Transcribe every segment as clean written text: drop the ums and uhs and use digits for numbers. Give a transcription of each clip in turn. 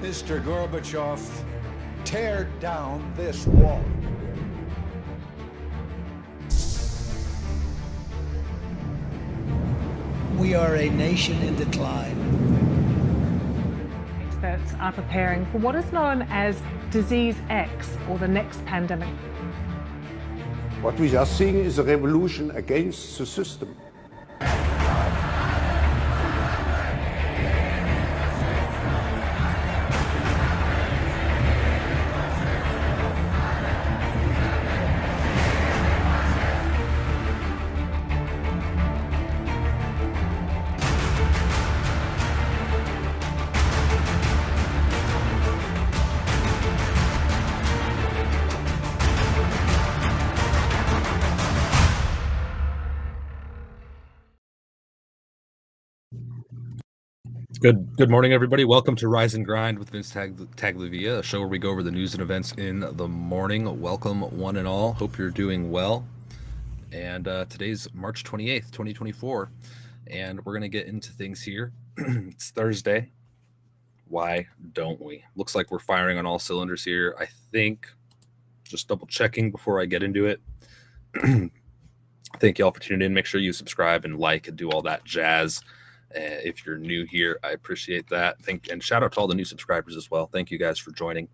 Mr. Gorbachev, tear down this wall. We are a nation in decline. Experts are preparing for what is known as Disease X, or the next pandemic. What we are seeing is a revolution against the system. Good morning, everybody. Welcome to Rise and Grind with VinceTagliavia, a show where we go over the news and events in the morning. Welcome, one and all. Hope you're doing well. And today's March 28th, 2024, and we're going to get into things here. It's Thursday. Why don't we? Looks like we're firing on all cylinders here. I think, just double checking before I get into it. Thank you all for tuning in. Make sure you subscribe and like and do all that jazz. If you're new here, I appreciate that. And shout out to all the new subscribers as well. Thank you guys for joining.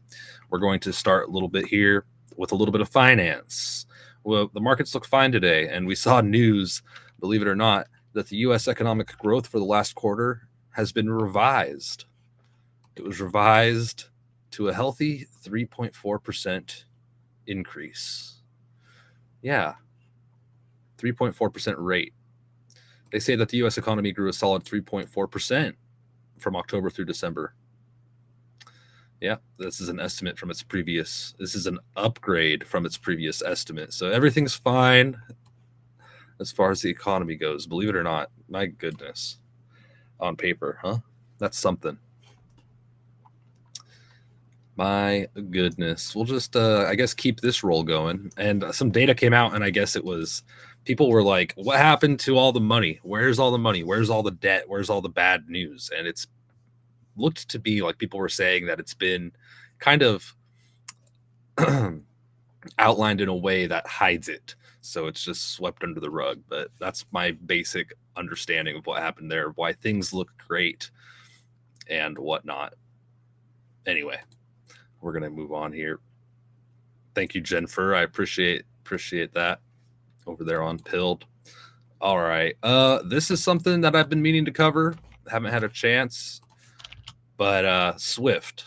We're going to start a little bit here with a little bit of finance. Well, the markets look fine today, and we saw news, believe it or not, that the U.S. economic growth for the last quarter has been revised. It was revised to a healthy 3.4% increase. Yeah, 3.4% rate. They say that the U.S. economy grew a solid 3.4% from October through December. Yeah, this is an estimate from its previous. This is an upgrade from its previous estimate. So everything's fine as far as the economy goes. Believe it or not, my goodness. On paper, huh? That's something. My goodness. We'll just, I guess, keep this roll going. And some data came out, and I guess it was... People were like, what happened to all the money? Where's all the money? Where's all the debt? Where's all the bad news? And it's looked to be like people were saying that it's been kind of outlined in a way that hides it. So it's just swept under the rug. But that's my basic understanding of what happened there, why things look great and whatnot. Anyway, we're going to move on here. Thank you, Jennifer. I appreciate that. Over there on Pilled. All right. This is something that I've been meaning to cover. Haven't had a chance. But Swift.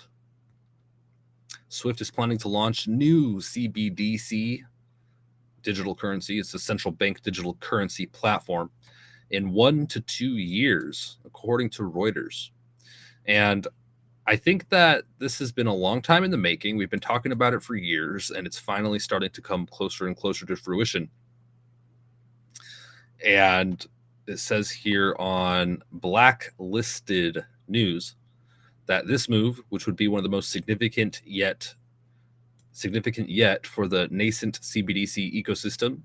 Swift is planning to launch new CBDC digital currency. It's a central bank digital currency platform in 1 to 2 years, according to Reuters. And I think that this has been a long time in the making. We've been talking about it for years, and it's finally starting to come closer and closer to fruition. And it says here on Blacklisted News that this move, which would be one of the most significant yet for the nascent CBDC ecosystem,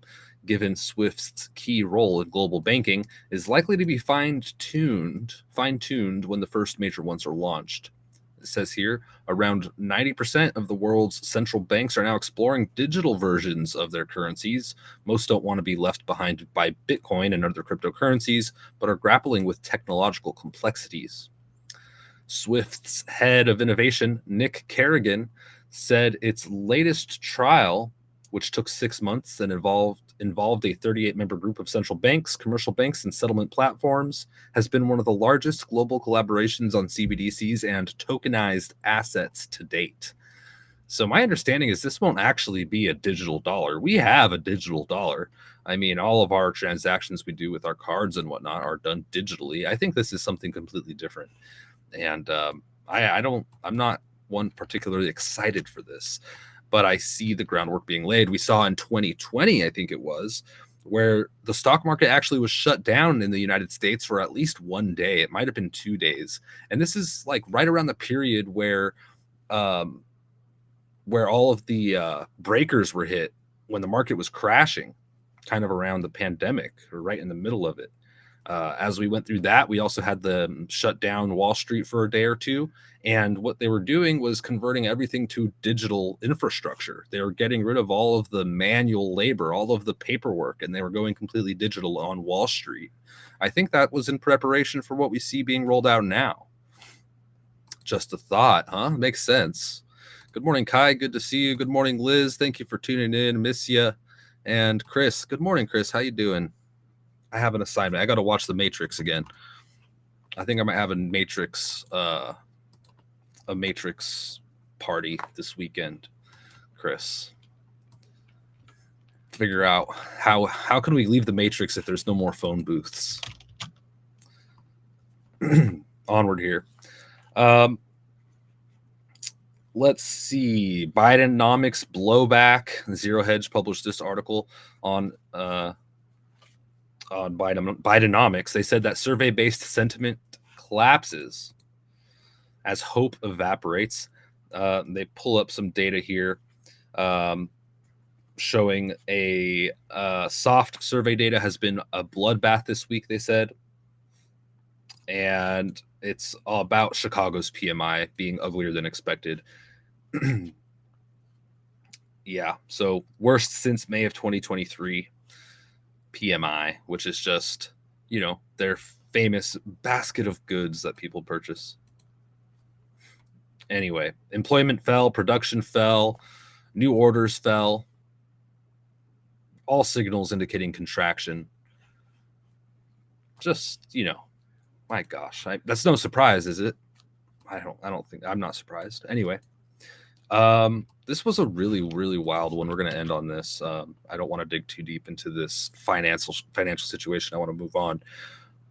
given Swift's key role in global banking, is likely to be fine-tuned when the first major ones are launched. It says here, around 90% of the world's central banks are now exploring digital versions of their currencies. Most don't want to be left behind by Bitcoin and other cryptocurrencies, but are grappling with technological complexities. Swift's head of innovation, Nick Kerrigan, said its latest trial, which took 6 months and involved a 38-member group of central banks, commercial banks, and settlement platforms, has been one of the largest global collaborations on CBDCs and tokenized assets to date. So my understanding is this won't actually be a digital dollar. We have a digital dollar. I mean, all of our transactions we do with our cards and whatnot are done digitally. I think this is something completely different. And I'm not one particularly excited for this, but I see the groundwork being laid. We saw in 2020, I think it was, where the stock market actually was shut down in the United States for at least 1 day. It might have been 2 days. And this is like right around the period where all of the breakers were hit when the market was crashing, kind of around the pandemic or right in the middle of it. As we went through that, we also had the shut down Wall Street for a day or two. And what they were doing was converting everything to digital infrastructure. They were getting rid of all of the manual labor, all of the paperwork, and they were going completely digital on Wall Street. I think that was in preparation for what we see being rolled out now. Just a thought, huh? Makes sense. Good morning, Kai. Good to see you. Good morning, Liz. Thank you for tuning in. Miss ya. And Chris. Good morning, Chris. How you doing? I have an assignment. I got to watch The Matrix again. I think I might have a Matrix party this weekend, Chris. Figure out how can we leave the Matrix if there's no more phone booths. Onward here. Let's see. Bidenomics blowback. Zero Hedge published this article on Bidenomics. They said that survey-based sentiment collapses as hope evaporates. They pull up some data here showing a soft survey data has been a bloodbath this week, they said. And it's all about Chicago's PMI being uglier than expected. Yeah, so worst since May of 2023 PMI, which is just, their famous basket of goods that people purchase. Anyway, employment fell, production fell, new orders fell, all signals indicating contraction. Just, my gosh, that's no surprise, is it? I don't think, I'm not surprised. Anyway, this was a really, really wild one. We're going to end on this. I don't want to dig too deep into this financial situation. I want to move on.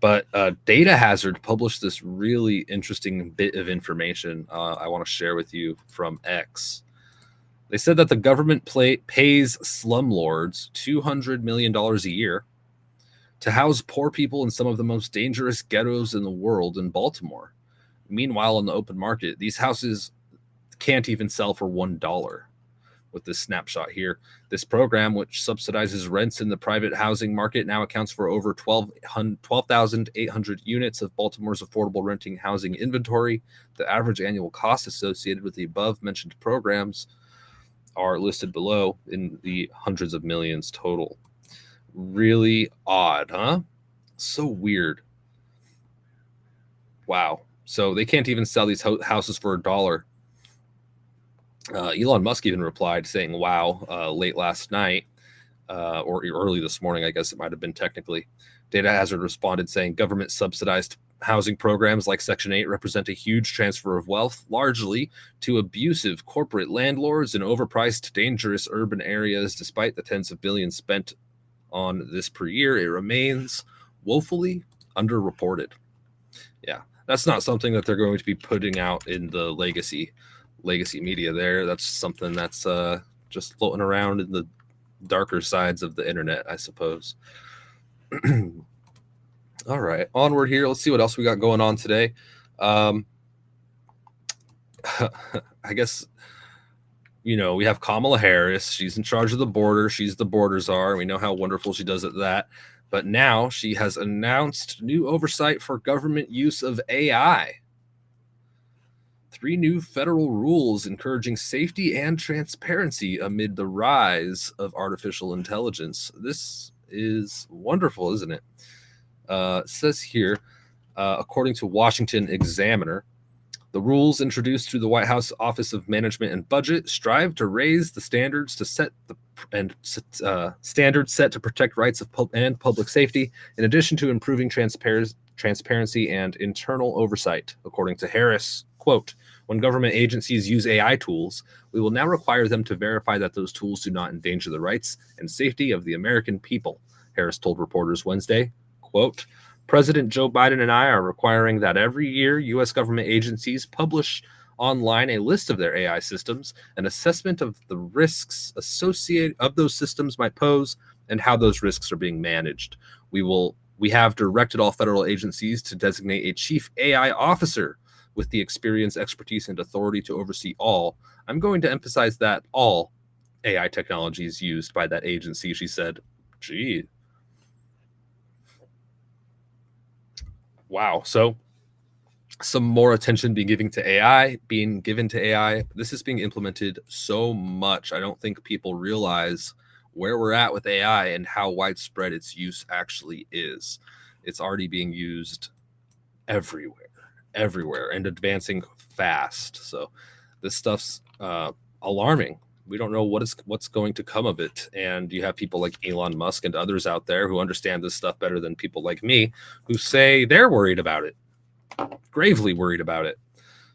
But Data Hazard published this really interesting bit of information I want to share with you from X. They said that the government pays slumlords $200 million a year to house poor people in some of the most dangerous ghettos in the world in Baltimore. Meanwhile, in the open market, these houses can't even sell for $1. With this snapshot here, this program, which subsidizes rents in the private housing market, now accounts for over 12,800 units of Baltimore's affordable renting housing inventory. The average annual cost associated with the above-mentioned programs are listed below in the hundreds of millions total. Really odd, huh? So weird. Wow. So they can't even sell these houses for $1. Elon Musk even replied saying, wow, late last night or early this morning, I guess it might have been technically. Data Hazard responded saying government subsidized housing programs like Section 8 represent a huge transfer of wealth, largely to abusive corporate landlords in overpriced, dangerous urban areas. Despite the tens of billions spent on this per year, it remains woefully underreported. Yeah, that's not something that they're going to be putting out in the legacy media there. That's something that's just floating around in the darker sides of the internet, I suppose. All right, onward here. Let's see what else we got going on today. I guess, we have Kamala Harris. She's in charge of the border. She's the border czar. We know how wonderful she does at that. But now she has announced new oversight for government use of AI. 3 new federal rules encouraging safety and transparency amid the rise of artificial intelligence. This is wonderful, isn't it? It says here, according to Washington Examiner, the rules introduced through the White House Office of Management and Budget strive to raise the standards to standards set to protect rights of public safety, in addition to improving transparency and internal oversight. According to Harris, quote, when government agencies use AI tools, we will now require them to verify that those tools do not endanger the rights and safety of the American people, Harris told reporters Wednesday. Quote, President Joe Biden and I are requiring that every year U.S. government agencies publish online a list of their AI systems, an assessment of the risks associated of those systems might pose, and how those risks are being managed. We have directed all federal agencies to designate a chief AI officer with the experience, expertise, and authority to oversee all. I'm going to emphasize that all AI technologies used by that agency, she said. Gee. wow. So some more attention being given to AI. This is being implemented so much. I don't think people realize where we're at with AI and how widespread its use actually is. It's already being used everywhere, and advancing fast. So this stuff's alarming. We don't know what's going to come of it. And you have people like Elon Musk and others out there who understand this stuff better than people like me, who say they're worried about it, gravely worried about it.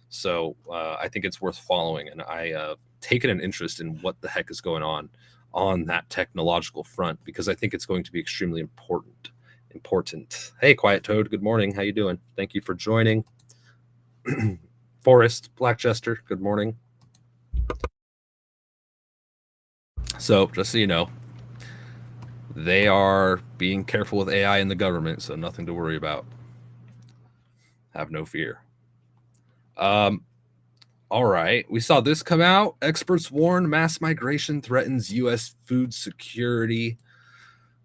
So I think it's worth following, and I taken an interest in what the heck is going on that technological front, because I think it's going to be extremely important. Hey, Quiet Toad, good morning. How you doing? Thank you for joining. Forrest, Black Jester, good morning. So just so you know, they are being careful with AI in the government, so nothing to worry about. Have no fear. All right, we saw this come out. Experts warn mass migration threatens U.S. food security.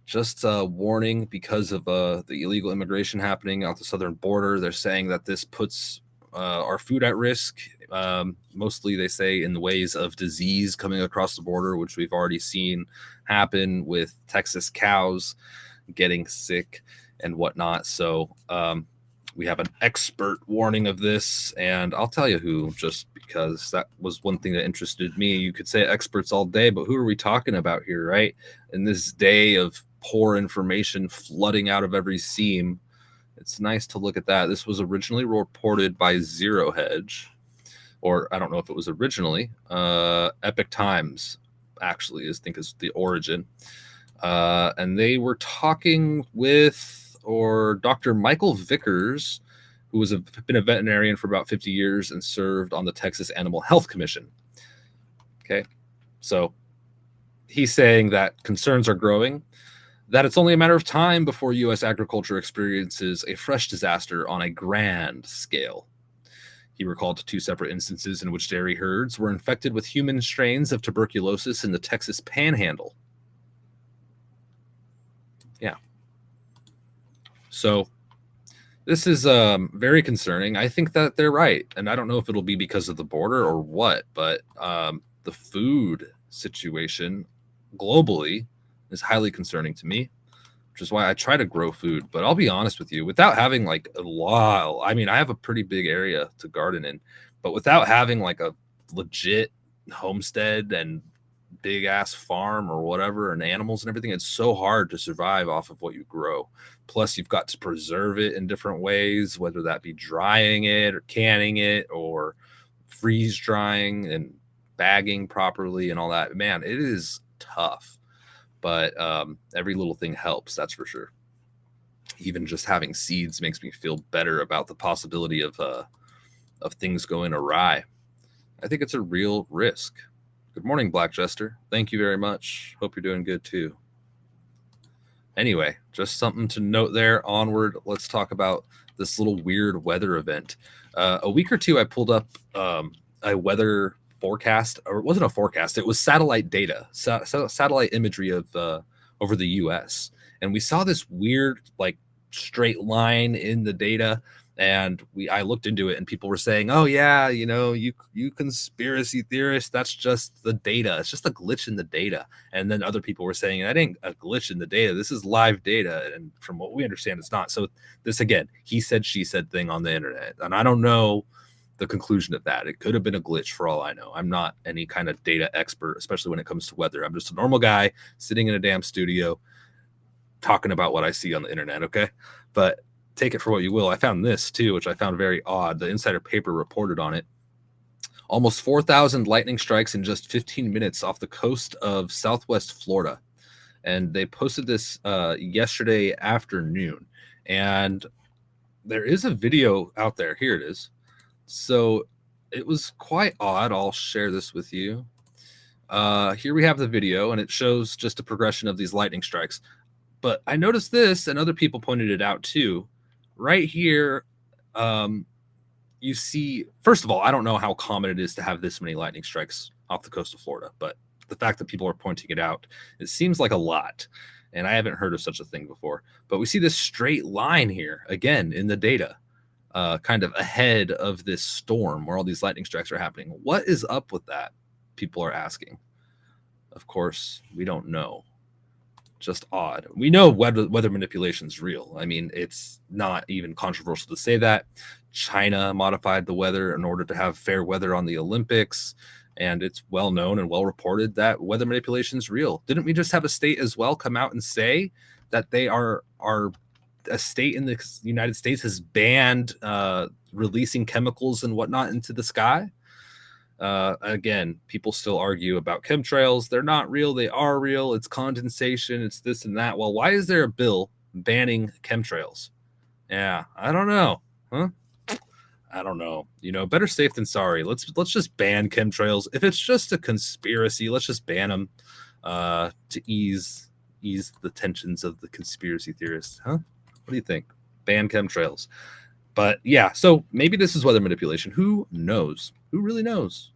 Just a warning because of the illegal immigration happening out the southern border. They're saying that this puts our food at risk. Mostly, they say, in the ways of disease coming across the border, which we've already seen happen with Texas cows getting sick and whatnot. So we have an expert warning of this, and I'll tell you who, just because that was one thing that interested me. You could say experts all day, but who are we talking about here, right? In this day of poor information flooding out of every seam, it's nice to look at that. This was originally reported by Zero Hedge, or I don't know if it was originally. Epic Times, actually, I think is the origin. And they were talking with Dr. Michael Vickers, who was been a veterinarian for about 50 years and served on the Texas Animal Health Commission. Okay, so he's saying that concerns are growing, that it's only a matter of time before U.S. agriculture experiences a fresh disaster on a grand scale. He recalled 2 separate instances in which dairy herds were infected with human strains of tuberculosis in the Texas Panhandle. Yeah. So this is very concerning. I think that they're right. And I don't know if it'll be because of the border or what, but the food situation globally is highly concerning to me, which is why I try to grow food. But I'll be honest with you, without having like a lot, I mean, I have a pretty big area to garden in, but without having like a legit homestead and big ass farm or whatever, and animals and everything, it's so hard to survive off of what you grow. Plus you've got to preserve it in different ways, whether that be drying it or canning it or freeze drying and bagging properly and all that. Man, it is tough, but every little thing helps, that's for sure. Even just having seeds makes me feel better about the possibility of things going awry. I think it's a real risk. Good morning, Black Jester. Thank you very much. Hope you're doing good too. Anyway, just something to note there. Onward, let's talk about this little weird weather event. A week or two, I pulled up a weather forecast, or it wasn't a forecast. It was satellite data, satellite imagery of over the U.S. And we saw this weird, like, straight line in the data. And I looked into it, and people were saying, "Oh yeah, you know, you conspiracy theorists, that's just the data. It's just a glitch in the data." And then other people were saying, "That ain't a glitch in the data. This is live data." And from what we understand, it's not. So this, again, he said, she said thing on the internet, and I don't know the conclusion of that. It could have been a glitch for all I know. I'm not any kind of data expert, especially when it comes to weather. I'm just a normal guy sitting in a damn studio talking about what I see on the internet. Okay, but take it for what you will. I found this too, which I found very odd. The Insider paper reported on it. Almost 4,000 lightning strikes in just 15 minutes off the coast of Southwest Florida. And they posted this yesterday afternoon. And there is a video out there. Here it is. So it was quite odd. I'll share this with you. Here we have the video, and it shows just a progression of these lightning strikes. But I noticed this, and other people pointed it out too. Right here, you see, first of all, I don't know how common it is to have this many lightning strikes off the coast of Florida, but the fact that people are pointing it out, it seems like a lot. and I haven't heard of such a thing before. But we see this straight line here again in the data, kind of ahead of this storm where all these lightning strikes are happening. What is up with that? People are asking. Of course, we don't know. Just odd. We know weather manipulation is real. I mean, it's not even controversial to say that. China modified the weather in order to have fair weather on the Olympics, and it's well known and well reported that weather manipulation is real. Didn't we just have a state as well come out and say that they are a state in the United States has banned releasing chemicals and whatnot into the sky? Again, people still argue about chemtrails. They're not real. They are real. It's condensation. It's this and that. Well, why is there a bill banning chemtrails? Yeah, I don't know. Huh? I don't know. You know, better safe than sorry. Let's just ban chemtrails. If it's just a conspiracy, let's just ban them to ease the tensions of the conspiracy theorists. Huh? What do you think? Ban chemtrails. But yeah, so maybe this is weather manipulation. Who knows? Who really knows?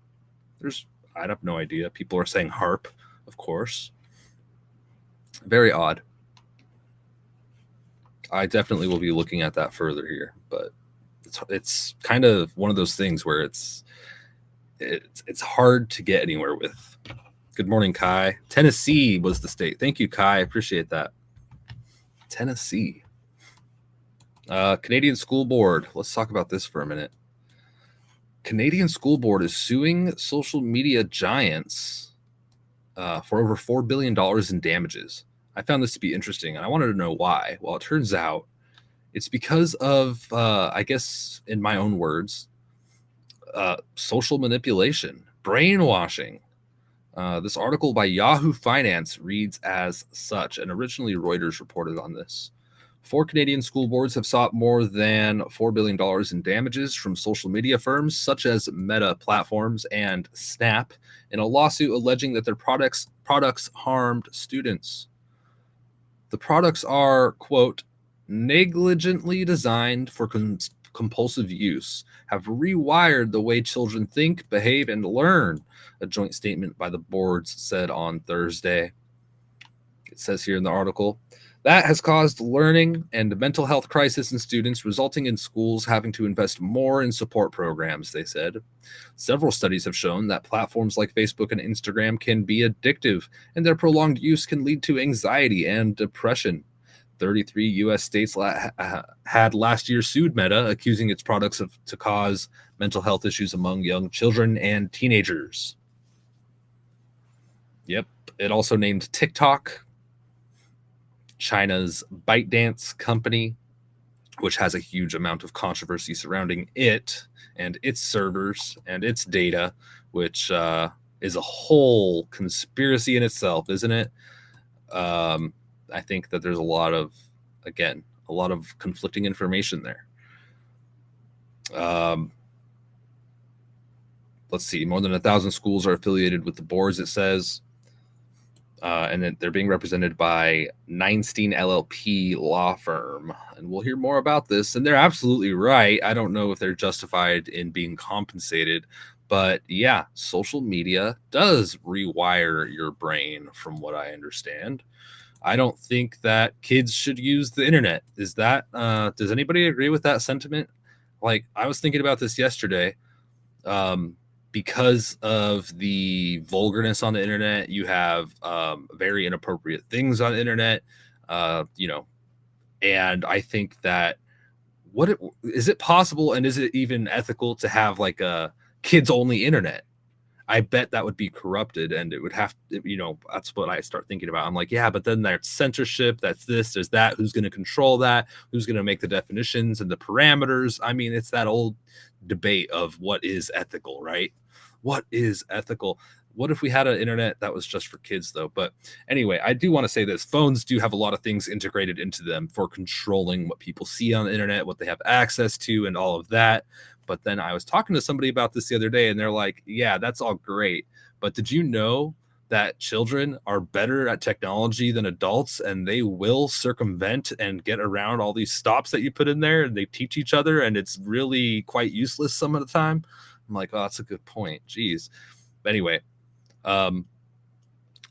I have no idea. People are saying HARP, of course. Very odd. I definitely will be looking at that further here, but it's kind of one of those things where it's hard to get anywhere with. Good morning, Kai. Tennessee was the state. Thank you, Kai. I appreciate that. Tennessee. Canadian School Board. Let's talk about this for a minute. Canadian School Board is suing social media giants for over $4 billion in damages. I found this to be interesting, and I wanted to know why. Well, it turns out it's because of, I guess, in my own words, social manipulation, brainwashing. This article by Yahoo Finance reads as such, and originally Reuters reported on this. 4 Canadian school boards have sought more than $4 billion in damages from social media firms such as Meta Platforms and Snap in a lawsuit alleging that their products harmed students. The products are, quote, negligently designed for compulsive use, have rewired the way children think, behave, and learn, a joint statement by the boards said on Thursday. It says here in the article, that has caused learning and mental health crisis in students, resulting in schools having to invest more in support programs, they said. Several studies have shown that platforms like Facebook and Instagram can be addictive, and their prolonged use can lead to anxiety and depression. 33 U.S. states had last year sued Meta, accusing its products to cause mental health issues among young children and teenagers. Yep. It also named TikTok, China's ByteDance company, which has a huge amount of controversy surrounding it and its servers and its data, which is a whole conspiracy in itself, isn't it? I think that there's a lot of conflicting information there. Let's see, more than 1,000 schools are affiliated with the boards, it says. And then they're being represented by Neinstein LLP law firm. And we'll hear more about this. And they're absolutely right. I don't know if they're justified in being compensated. But yeah, social media does rewire your brain from what I understand. I don't think that kids should use the internet. Is that, does anybody agree with that sentiment? Like, I was thinking about this yesterday. Because of the vulgarness on the internet, you have very inappropriate things on the internet, and I think that is it possible and is it even ethical to have like a kids only internet? I bet that would be corrupted, and it would have to, that's what I start thinking about. I'm like, yeah, but then there's censorship, that's this, there's that, who's going to control that, who's going to make the definitions and the parameters. I mean, it's that old debate of what is ethical, right? What is ethical? What if we had an internet that was just for kids, though? But anyway, I do want to say this. Phones do have a lot of things integrated into them for controlling what people see on the internet, what they have access to, and all of that. But then I was talking to somebody about this the other day, and they're like, yeah, that's all great. But did you know that children are better at technology than adults, and they will circumvent and get around all these stops that you put in there, and they teach each other, and it's really quite useless some of the time? I'm like, oh, that's a good point. Jeez. But anyway,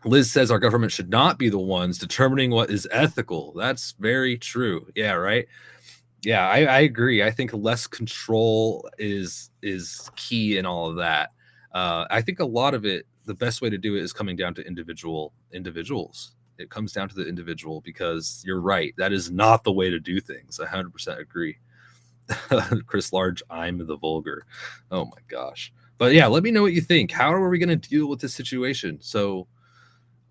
Liz says our government should not be the ones determining what is ethical. That's very true. Yeah, right. Yeah, I agree. I think less control is key in all of that. I think a lot of it, the best way to do it is coming down to individuals. It comes down to the individual, because you're right. That is not the way to do things. I 100% agree. Chris Large, I'm the vulgar. Oh my gosh. But yeah, let me know what you think. How are we going to deal with this situation? So,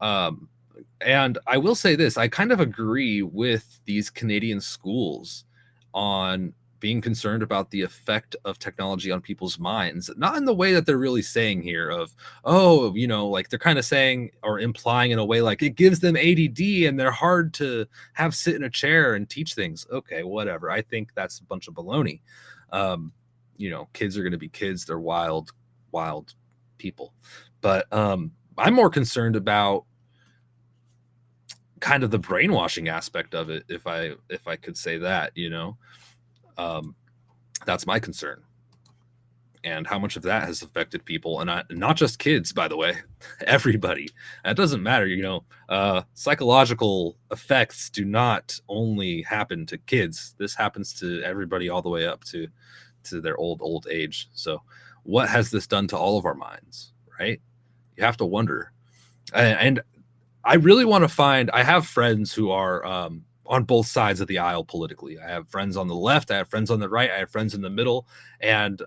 and I will say this, I kind of agree with these Canadian schools on being concerned about the effect of technology on people's minds, not in the way that they're really saying here of, oh, like they're kind of saying or implying in a way like it gives them ADD and they're hard to have sit in a chair and teach things. Okay, whatever. I think that's a bunch of baloney. Kids are going to be kids. They're wild people. But I'm more concerned about kind of the brainwashing aspect of it, if I could say that. That's my concern, and how much of that has affected people, and not just kids, by the way, everybody. It doesn't matter. Psychological effects do not only happen to kids. This happens to everybody all the way up to their old age. So what has this done to all of our minds, right? You have to wonder. And I really want to find, I have friends who are on both sides of the aisle politically. I have friends on the left, I have friends on the right, I have friends in the middle, and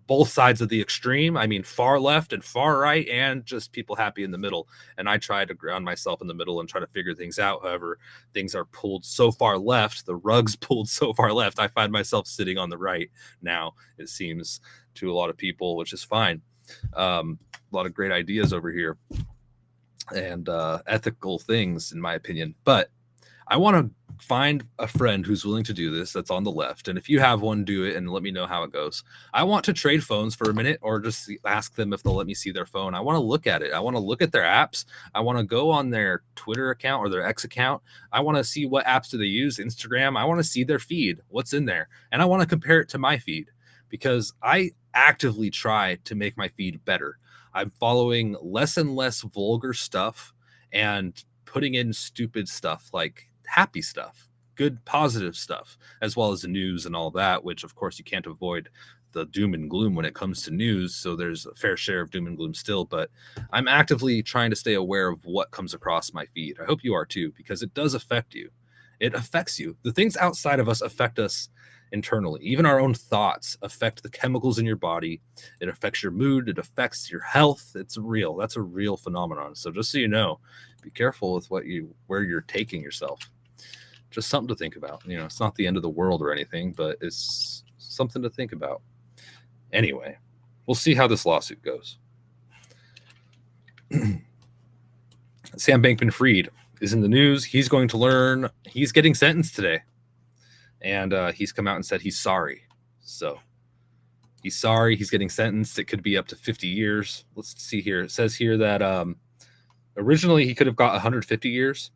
both sides of the extreme. I mean, far left and far right, and just people happy in the middle. And I try to ground myself in the middle and try to figure things out. However, things are pulled so far left, the rug's pulled so far left, I find myself sitting on the right now, it seems, to a lot of people, which is fine. A lot of great ideas over here and ethical things, in my opinion. But I want to find a friend who's willing to do this, that's on the left. And if you have one, do it and let me know how it goes. I want to trade phones for a minute, or just ask them if they'll let me see their phone. I want to look at it. I want to look at their apps. I want to go on their Twitter account or their X account. I want to see what apps do they use, Instagram. I want to see their feed, what's in there. And I want to compare it to my feed, because I actively try to make my feed better. I'm following less and less vulgar stuff and putting in stupid stuff, like happy stuff, good, positive stuff, as well as the news and all that, which of course you can't avoid the doom and gloom when it comes to news. So there's a fair share of doom and gloom still, but I'm actively trying to stay aware of what comes across my feed. I hope you are too, because it does affect you. It affects you. The things outside of us affect us internally. Even our own thoughts affect the chemicals in your body. It affects your mood. It affects your health. It's real. That's a real phenomenon. So just so you know, be careful with where you're taking yourself. Just something to think about. It's not the end of the world or anything, but it's something to think about. Anyway, we'll see how this lawsuit goes. Sam Bankman-Fried is in the news. He's going to learn. He's getting sentenced today. And he's come out and said he's sorry. So he's sorry. He's getting sentenced. It could be up to 50 years. Let's see here. It says here that originally he could have got 150 years.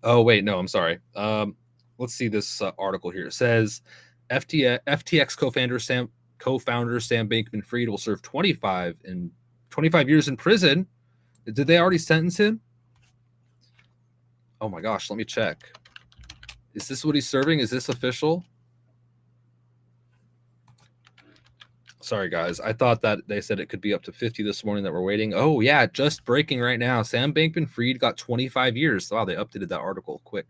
Oh, wait, no, I'm sorry. Let's see this article here. It says FTX co-founder Sam Bankman-Fried will serve 25 years in prison. Did they already sentence him? Oh my gosh, let me check. Is this what he's serving? Is this official? Sorry, guys. I thought that they said it could be up to 50 this morning that we're waiting. Oh, yeah. Just breaking right now. Sam Bankman-Fried got 25 years. Wow, they updated that article quick.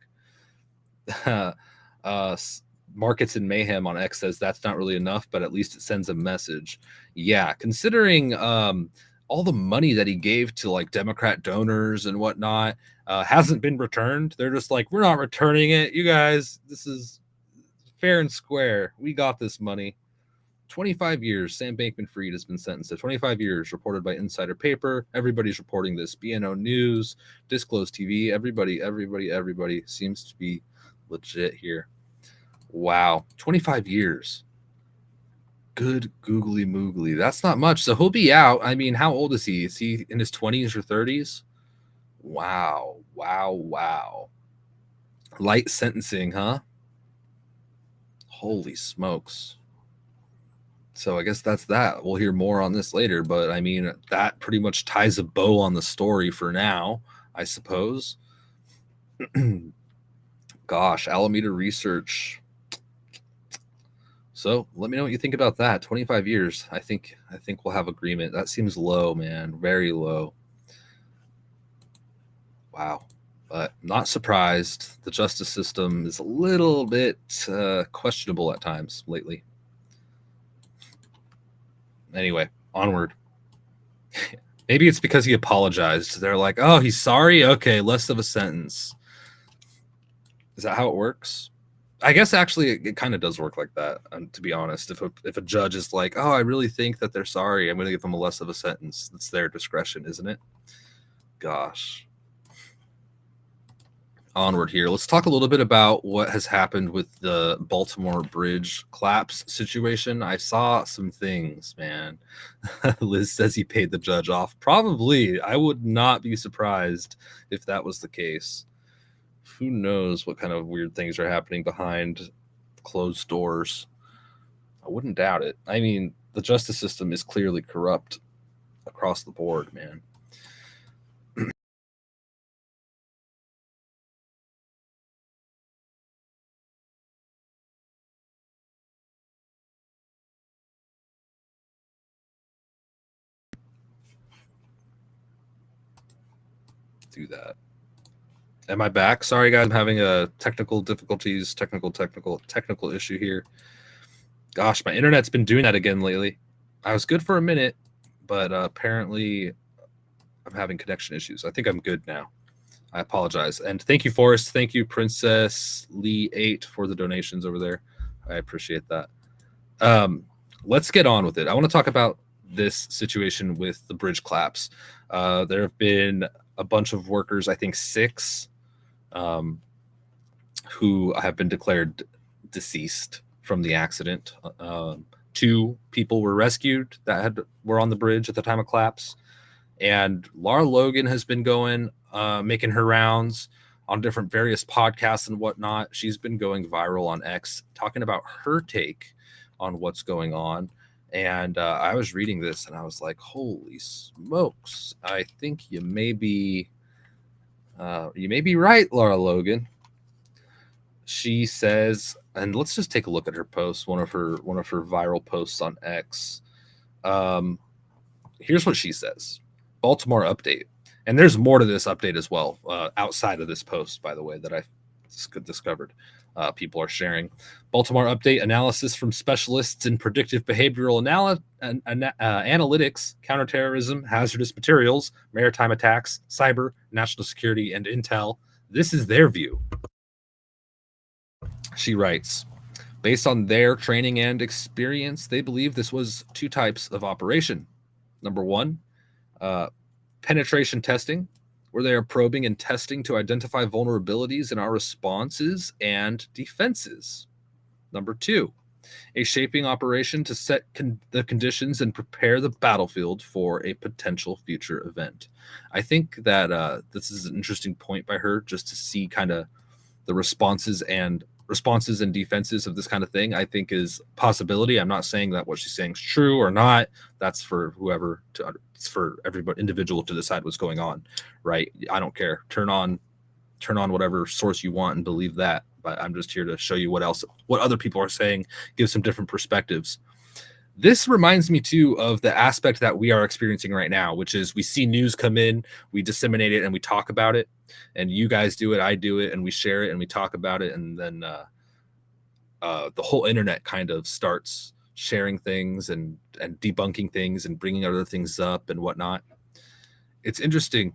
Markets in Mayhem on X says that's not really enough, but at least it sends a message. Yeah, considering all the money that he gave to like Democrat donors and whatnot hasn't been returned. They're just like, we're not returning it. You guys, this is fair and square. We got this money. 25 years. Sam Bankman-Fried has been sentenced to 25 years, reported by Insider Paper. Everybody's reporting this. BNO News, Disclose TV. Everybody seems to be legit here. Wow. 25 years. Good googly moogly. That's not much. So he'll be out. I mean, how old is he? Is he in his 20s or 30s? Wow. Light sentencing, huh? Holy smokes. So I guess that's that. We'll hear more on this later, but I mean, that pretty much ties a bow on the story for now, I suppose. Gosh, Alameda Research. So let me know what you think about that. 25 years. I think we'll have agreement. That seems low, man. Very low. Wow. But not surprised. The justice system is a little bit questionable at times lately. Anyway, onward. Maybe it's because he apologized. They're like, oh, he's sorry? Okay, less of a sentence. Is that how it works? I guess actually it kind of does work like that, to be honest. If a judge is like, oh, I really think that they're sorry, I'm going to give them a less of a sentence. It's their discretion, isn't it? Gosh. Onward here. Let's talk a little bit about what has happened with the Baltimore Bridge collapse situation. I saw some things, man. Liz says he paid the judge off. Probably. I would not be surprised if that was the case. Who knows what kind of weird things are happening behind closed doors. I wouldn't doubt it. I mean, the justice system is clearly corrupt across the board, man. Do that. Am I back? Sorry, guys. I'm having a technical difficulties, technical issue here. Gosh, my internet's been doing that again lately. I was good for a minute, but apparently I'm having connection issues. I think I'm good now. I apologize. And thank you, Forrest. Thank you, Princess Lee 8, for the donations over there. I appreciate that. Let's get on with it. I want to talk about this situation with the bridge collapse. There have been a bunch of workers, I think 6, who have been declared deceased from the accident. 2 people were rescued that were on the bridge at the time of collapse. And Lara Logan has been going, making her rounds on different various podcasts and whatnot. She's been going viral on X, talking about her take on what's going on. And I was reading this and I was like, holy smokes, I think you may be right, Lara Logan. She says, and let's just take a look at her post, one of her viral posts on X. Here's what she says. Baltimore update. And there's more to this update as well, outside of this post, by the way, that I discovered. People are sharing. Baltimore update: analysis from specialists in predictive behavioral analytics, counterterrorism, hazardous materials, maritime attacks, cyber, national security, and intel. This is their view. She writes, based on their training and experience, they believe this was 2 types of operation. Number 1, penetration testing, where they are probing and testing to identify vulnerabilities in our responses and defenses. Number 2, a shaping operation to set the conditions and prepare the battlefield for a potential future event. I think that this is an interesting point by her, just to see kind of the responses and defenses of this kind of thing. I think is a possibility. I'm not saying that what she's saying is true or not. That's for whoever it's for everybody individual to decide what's going on, right? I don't care. Turn on whatever source you want and believe that. But I'm just here to show you what other people are saying, give some different perspectives. This reminds me too of the aspect that we are experiencing right now, which is we see news come in, we disseminate it, and we talk about it. And you guys do it, I do it, and we share it, and we talk about it. And then the whole internet kind of starts sharing things and debunking things and bringing other things up and whatnot. It's interesting.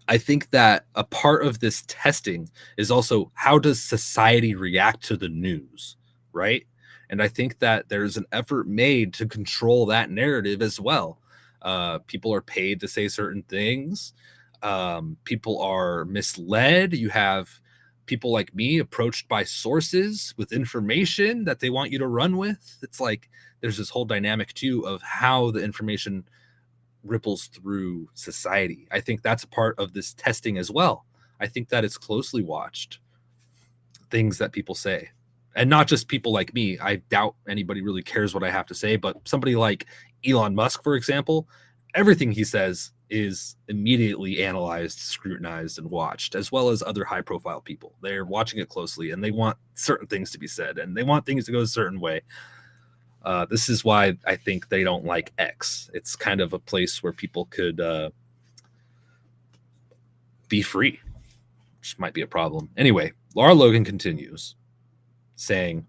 I think that a part of this testing is also, how does society react to the news, right? And I think that there's an effort made to control that narrative as well. People are paid to say certain things. People are misled. You have people like me approached by sources with information that they want you to run with. It's like there's this whole dynamic too of how the information ripples through society. I think that's a part of this testing as well. I think that it's closely watched, things that people say. And not just people like me. I doubt anybody really cares what I have to say, but somebody like Elon Musk, for example, everything he says is immediately analyzed, scrutinized, and watched, as well as other high-profile people. They're watching it closely, and they want certain things to be said, and they want things to go a certain way. This is why I think they don't like X. It's kind of a place where people could be free, which might be a problem. Anyway, Lara Logan continues, saying,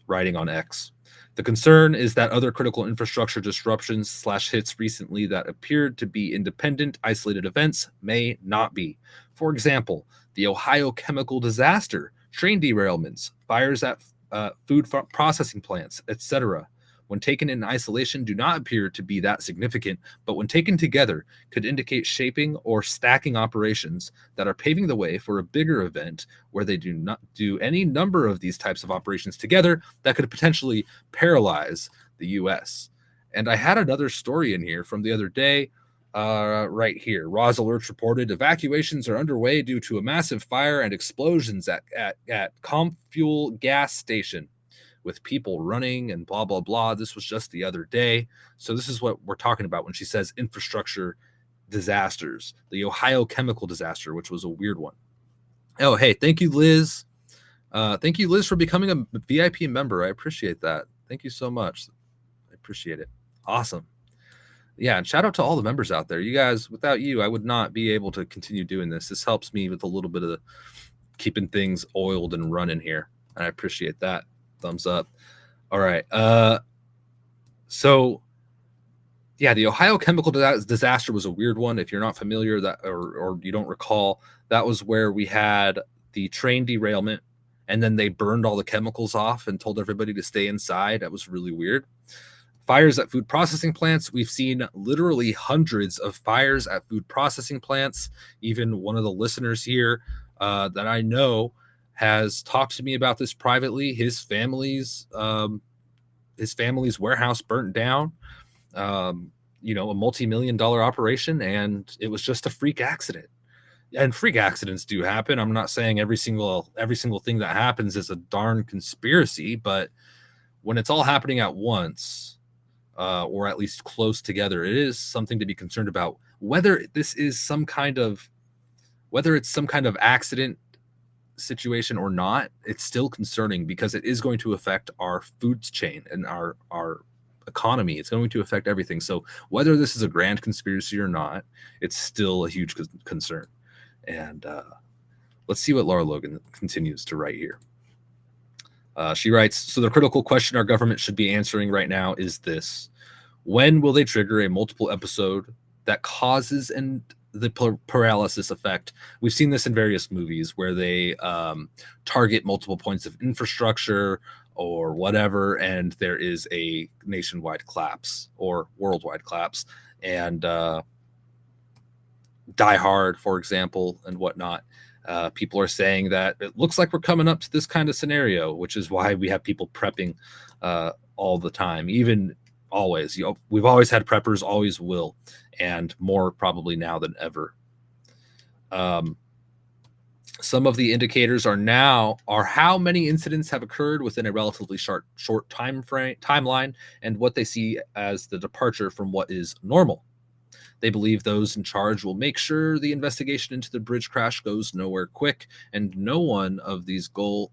writing on X, the concern is that other critical infrastructure disruptions / hits recently that appeared to be independent, isolated events may not be. For example, the Ohio chemical disaster, train derailments, fires at food processing plants, etc. When taken in isolation, do not appear to be that significant, but when taken together, could indicate shaping or stacking operations that are paving the way for a bigger event where they do not do any number of these types of operations together that could potentially paralyze the U.S. And I had another story in here from the other day, right here. Roz Alerts reported evacuations are underway due to a massive fire and explosions at ComFuel gas station, with people running and blah, blah, blah. This was just the other day. So this is what we're talking about when she says infrastructure disasters, the Ohio chemical disaster, which was a weird one. Oh, hey, thank you, Liz. Thank you, Liz, for becoming a VIP member. I appreciate that. Thank you so much. I appreciate it. Awesome. Yeah, and shout out to all the members out there. You guys, without you, I would not be able to continue doing this. This helps me with a little bit of keeping things oiled and running here. And I appreciate that. Thumbs up. All right. So yeah, the Ohio chemical disaster was a weird one. If you're not familiar that or you don't recall, that was where we had the train derailment and then they burned all the chemicals off and told everybody to stay inside. That was really weird. Fires at food processing plants. We've seen literally hundreds of fires at food processing plants. Even one of the listeners here that I know has talked to me about this privately. His family's warehouse burnt down, a multi-million-dollar operation, and it was just a freak accident. And freak accidents do happen. I'm not saying every single thing that happens is a darn conspiracy, but when it's all happening at once, or at least close together, it is something to be concerned about. Whether it's some kind of accident situation or not, it's still concerning because it is going to affect our food chain and our economy. It's going to affect everything. So whether this is a grand conspiracy or not, it's still a huge concern. And let's see what Lara Logan continues to write here. She writes, so the critical question our government should be answering right now is this: when will they trigger a multiple episode that causes the paralysis effect? We've seen this in various movies where they target multiple points of infrastructure or whatever, and there is a nationwide collapse or worldwide collapse. And Die Hard, for example, and whatnot. People are saying that it looks like we're coming up to this kind of scenario, which is why we have people prepping all the time, even always. We've always had preppers, always will, and more probably now than ever. Some of the indicators are how many incidents have occurred within a relatively short timeline, and what they see as the departure from what is normal. They believe those in charge will make sure the investigation into the bridge crash goes nowhere quick, and one of these goals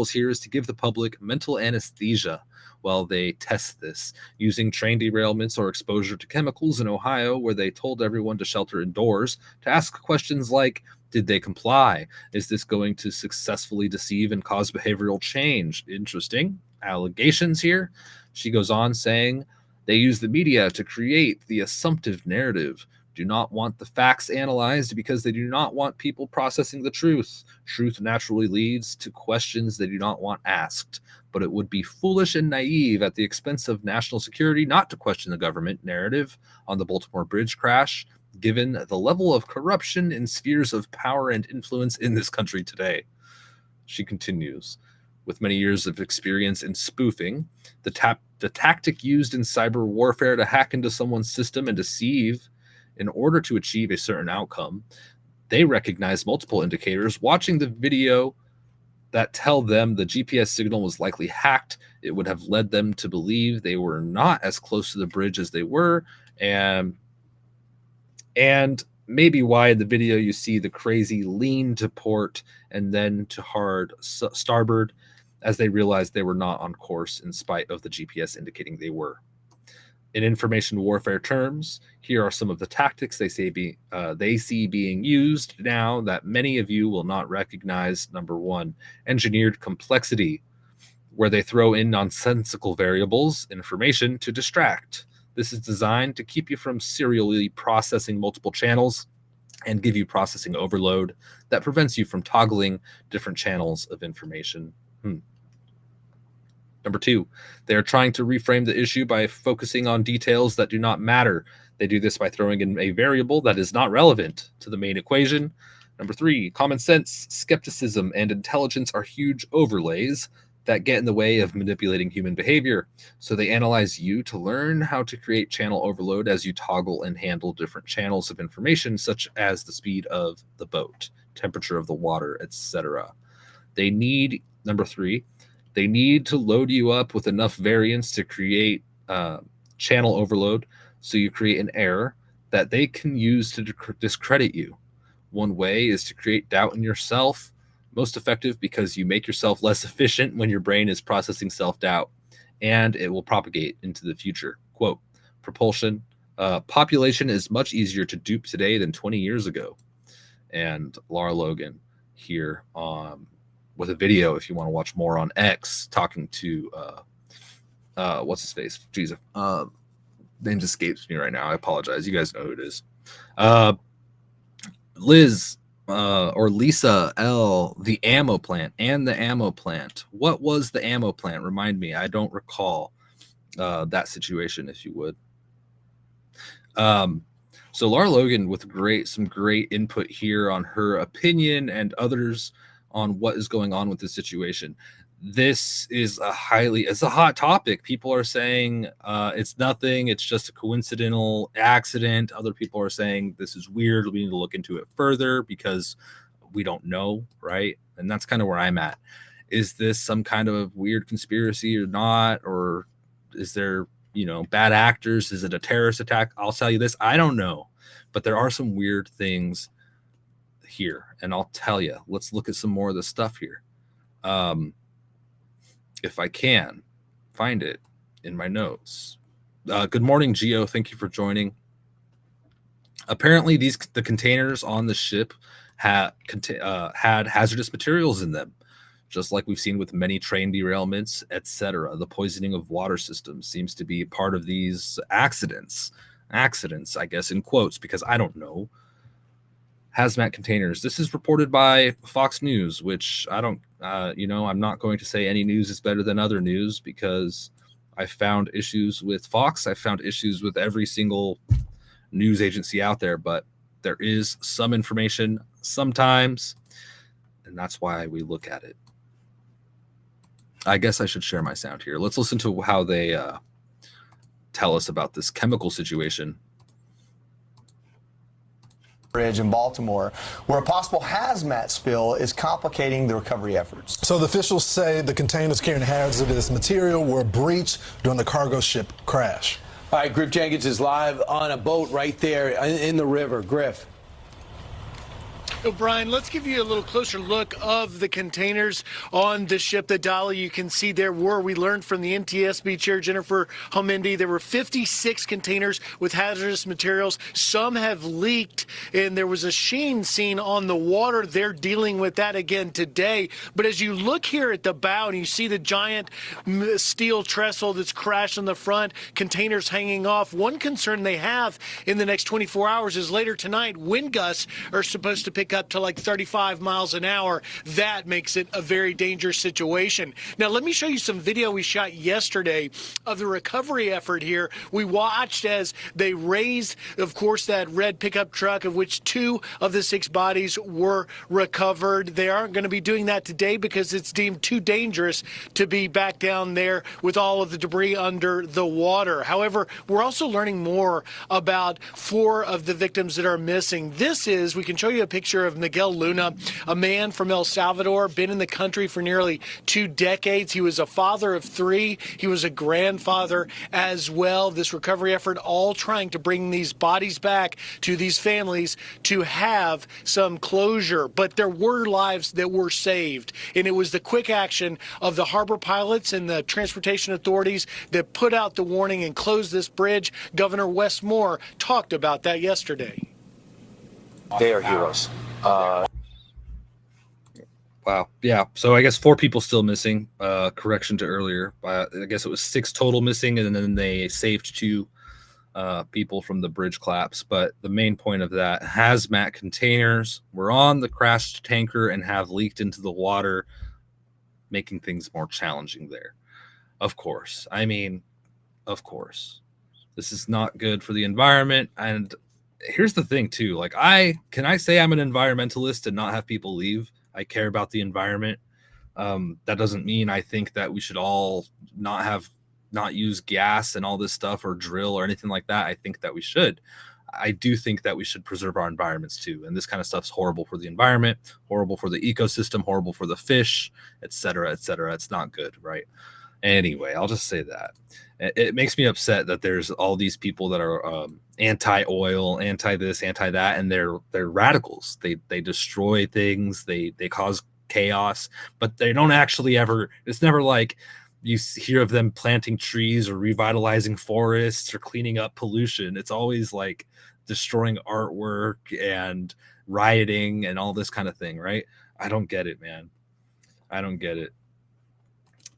here is to give the public mental anesthesia while they test this, using train derailments or exposure to chemicals in Ohio, where they told everyone to shelter indoors, to ask questions like, did they comply? Is this going to successfully deceive and cause behavioral change? Interesting allegations here. She goes on saying, they use the media to create the assumptive narrative, do not want the facts analyzed because they do not want people processing the truth. Truth naturally leads to questions they do not want asked, but it would be foolish and naive at the expense of national security not to question the government narrative on the Baltimore Bridge crash, given the level of corruption in spheres of power and influence in this country today. She continues, with many years of experience in spoofing, the tactic used in cyber warfare to hack into someone's system and deceive in order to achieve a certain outcome. They recognize multiple indicators watching the video that tell them the GPS signal was likely hacked. It would have led them to believe they were not as close to the bridge as they were, and maybe why in the video you see the crazy lean to port and then to hard starboard as they realized they were not on course in spite of the GPS indicating they were. In information warfare terms, here are some of the tactics they see being used now that many of you will not recognize. Number one, engineered complexity, where they throw in nonsensical variables, information to distract. This is designed to keep you from serially processing multiple channels and give you processing overload that prevents you from toggling different channels of information. Number two, they are trying to reframe the issue by focusing on details that do not matter. They do this by throwing in a variable that is not relevant to the main equation. Number three, common sense, skepticism, and intelligence are huge overlays that get in the way of manipulating human behavior. So they analyze you to learn how to create channel overload as you toggle and handle different channels of information, such as the speed of the boat, temperature of the water, etc. Number three, they need to load you up with enough variance to create channel overload, so you create an error that they can use to discredit you. One way is to create doubt in yourself, most effective because you make yourself less efficient when your brain is processing self-doubt, and it will propagate into the future. Quote, propulsion, population is much easier to dupe today than 20 years ago. And Lara Logan here with a video, if you want to watch more on X, talking to what's his face? Jesus, name escapes me right now. I apologize. You guys know who it is. Liz or Lisa L, the ammo plant and the ammo plant. What was the ammo plant? Remind me. I don't recall that situation, if you would. So Lara Logan with some great input here on her opinion and others on what is going on with this situation. This is it's a hot topic. People are saying it's nothing, it's just a coincidental accident. Other people are saying this is weird, we need to look into it further because we don't know, right? And that's kind of where I'm at. Is this some kind of weird conspiracy or not? Or is there, bad actors? Is it a terrorist attack? I'll tell you this, I don't know. But there are some weird things here, and I'll tell you. Let's look at some more of the stuff here. If I can find it in my notes. Good morning, Gio. Thank you for joining. Apparently, the containers on the ship had hazardous materials in them, just like we've seen with many train derailments, etc. The poisoning of water systems seems to be part of these accidents. Accidents, I guess, in quotes, because I don't know. Hazmat containers. This is reported by Fox News, which I don't, I'm not going to say any news is better than other news because I found issues with Fox. I found issues with every single news agency out there, but there is some information sometimes, and that's why we look at it. I guess I should share my sound here. Let's listen to how they tell us about this chemical situation. Bridge in Baltimore, where a possible hazmat spill is complicating the recovery efforts. So the officials say the containers carrying hazardous material were breached during the cargo ship crash. All right, Griff Jenkins is live on a boat right there in the river. Griff. So, Brian, let's give you a little closer look of the containers on the ship. The Dolly, you can see there we learned from the NTSB chair, Jennifer Homendi, there were 56 containers with hazardous materials. Some have leaked, and there was a sheen seen on the water. They're dealing with that again today. But as you look here at the bow and you see the giant steel trestle that's crashed in the front, containers hanging off, one concern they have in the next 24 hours is later tonight, wind gusts are supposed to pick up to like 35 miles an hour. That makes it a very dangerous situation. Now, let me show you some video we shot yesterday of the recovery effort here. We watched as they raised, of course, that red pickup truck, of which 2 of the 6 bodies were recovered. They aren't going to be doing that today because it's deemed too dangerous to be back down there with all of the debris under the water. However, we're also learning more about 4 of the victims that are missing. We can show you a picture picture of Miguel Luna, a man from El Salvador, been in the country for nearly 2 decades. He was a father of 3. He was a grandfather as well. This recovery effort all trying to bring these bodies back to these families to have some closure. But there were lives that were saved, and it was the quick action of the harbor pilots and the transportation authorities that put out the warning and closed this bridge. Governor Wes Moore talked about that yesterday. They are heroes. Wow. Yeah. So I guess 4 people still missing. Correction to earlier. I guess it was 6 total missing, and then they saved 2 people from the bridge collapse. But the main point of that, hazmat containers were on the crashed tanker and have leaked into the water, making things more challenging there. Of course. I mean, of course. This is not good for the environment. And here's the thing too. Like, can I say I'm an environmentalist and not have people leave? I care about the environment. That doesn't mean I think that we should all not use gas and all this stuff or drill or anything like that. I think that we should. I do think that we should preserve our environments too. And this kind of stuff's horrible for the environment, horrible for the ecosystem, horrible for the fish, et cetera, et cetera. It's not good, right? Anyway, I'll just say that. It makes me upset that there's all these people that are anti-oil, anti-this, anti-that, and they're radicals. They destroy things, they cause chaos, but they don't actually ever. It's never like you hear of them planting trees or revitalizing forests or cleaning up pollution. It's always like destroying artwork and rioting and all this kind of thing, right? I don't get it, man. I don't get it.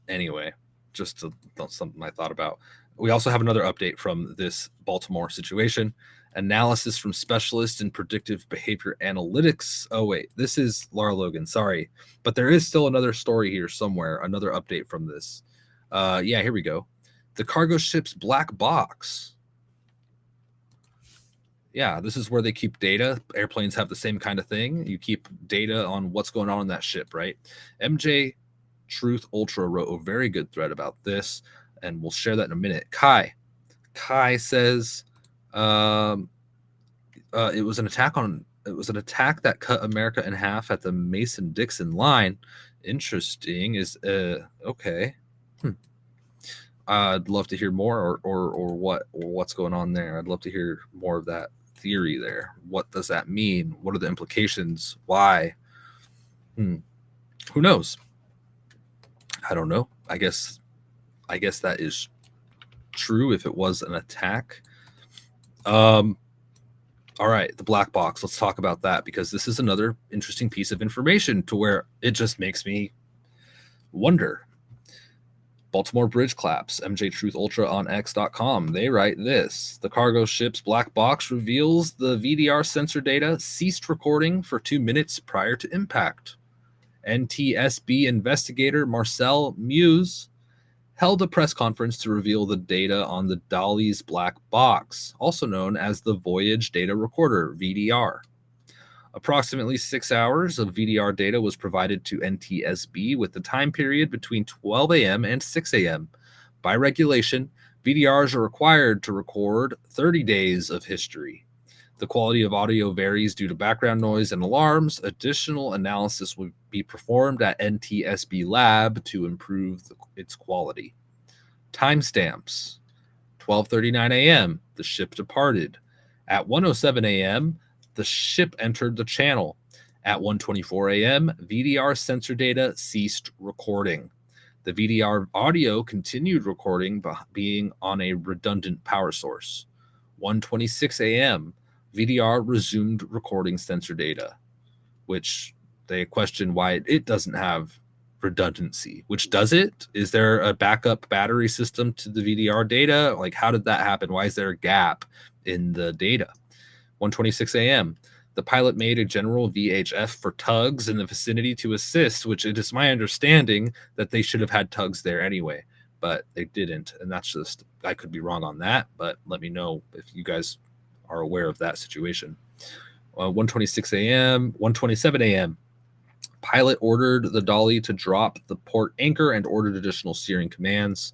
Anyway, just something I thought about. We also have another update from this Baltimore situation. Analysis from specialists in predictive behavior analytics. Oh, wait, this is Laura Logan. Sorry. But there is still another story here somewhere, another update from this. Yeah, here we go. The cargo ship's black box. Yeah, this is where they keep data. Airplanes have the same kind of thing. You keep data on what's going on in that ship, right? MJ Truth Ultra wrote a very good thread about this, and we'll share that in a minute. Kai says it was an attack that cut America in half at the Mason-Dixon line. Interesting. Is okay. I'd love to hear more, or what's going on there. I'd love to hear more of that theory there. What does that mean? What are the implications? Why? Who knows? I don't know. I guess that is true if it was an attack. All right, the black box. Let's talk about that, because this is another interesting piece of information to where it just makes me wonder. Baltimore bridge collapse. MJ Truth Ultra on X.com. They write this. The cargo ship's black box reveals the VDR sensor data ceased recording for 2 minutes prior to impact. NTSB investigator Marcel Muse held a press conference to reveal the data on the Dolly's black box, also known as the Voyage Data Recorder, VDR. Approximately 6 hours of VDR data was provided to NTSB with the time period between 12 a.m. and 6 a.m. By regulation, VDRs are required to record 30 days of history. The quality of audio varies due to background noise and alarms. Additional analysis will be performed at NTSB lab to improve its quality. Timestamps. 12:39 a.m. The ship departed. At 1:07 a.m., the ship entered the channel. At 1:24 a.m., VDR sensor data ceased recording. The VDR audio continued recording, being on a redundant power source. 1:26 a.m., VDR resumed recording sensor data, which they question why it doesn't have redundancy. Which does it? Is there a backup battery system to the VDR data? Like, how did that happen? Why is there a gap in the data? 1:26 a.m. The pilot made a general VHF for tugs in the vicinity to assist, which it is my understanding that they should have had tugs there anyway, but they didn't. And that's just, I could be wrong on that, but let me know if you guys are aware of that situation. 1:26 a.m., 1:27 a.m. Pilot ordered the Dolly to drop the port anchor and ordered additional steering commands.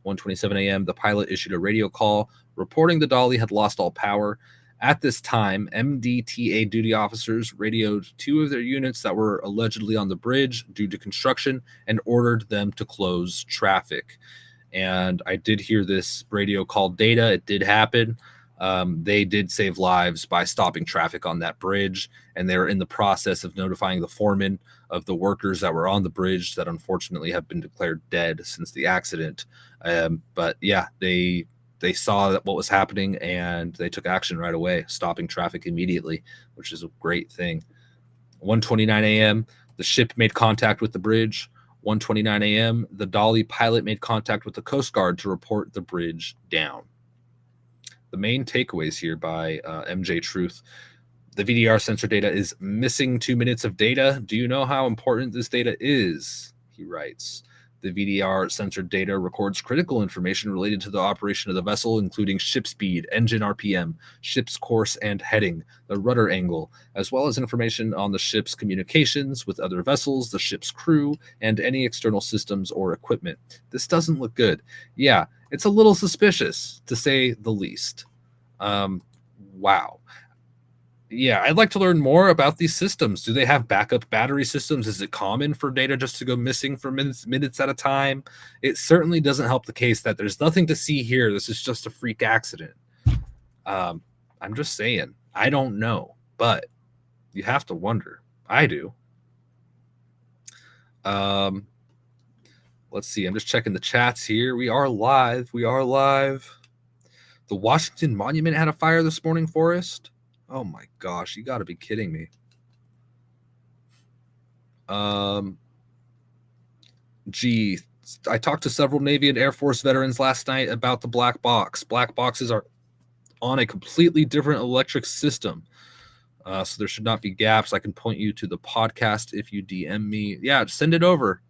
1:27 a.m. The pilot issued a radio call reporting the Dolly had lost all power. At this time, MDTA duty officers radioed 2 of their units that were allegedly on the bridge due to construction and ordered them to close traffic. And I did hear this radio call data. It did happen. They did save lives by stopping traffic on that bridge, and they were in the process of notifying the foreman of the workers that were on the bridge that unfortunately have been declared dead since the accident. But yeah, they saw that what was happening and they took action right away, stopping traffic immediately, which is a great thing. 1:29 a.m., the ship made contact with the bridge. 1:29 a.m., the Dolly pilot made contact with the Coast Guard to report the bridge down. The main takeaways here by MJ Truth. The VDR sensor data is missing 2 minutes of data. Do you know how important this data is? He writes. The VDR sensor data records critical information related to the operation of the vessel, including ship speed, engine RPM, ship's course and heading, the rudder angle, as well as information on the ship's communications with other vessels, the ship's crew, and any external systems or equipment. This doesn't look good. Yeah, it's a little suspicious, to say the least. Wow. Yeah, I'd like to learn more about these systems. Do they have backup battery systems? Is it common for data just to go missing for minutes at a time? It certainly doesn't help the case that there's nothing to see here. This is just a freak accident. I'm just saying. I don't know, but you have to wonder. I do. Let's see. I'm just checking the chats here. We are live. We are live. The Washington Monument had a fire this morning, Forrest. Oh my gosh, you got to be kidding me. Gee, I talked to several Navy and Air Force veterans last night about the black box. Black boxes are on a completely different electric system. So there should not be gaps. I can point you to the podcast if you DM me. Yeah, send it over.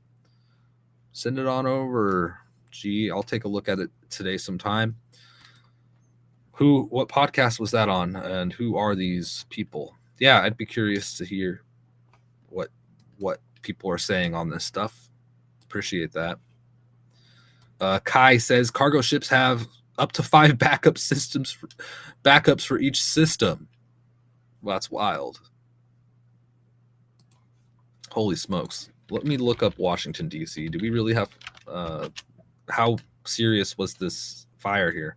Send it on over. Gee, I'll take a look at it today sometime. What podcast was that on, and who are these people? Yeah, I'd be curious to hear what people are saying on this stuff. Appreciate that. Kai says cargo ships have up to 5 backups for each system. Well, that's wild. Holy smokes. Let me look up Washington, D.C. Do we really have how serious was this fire here?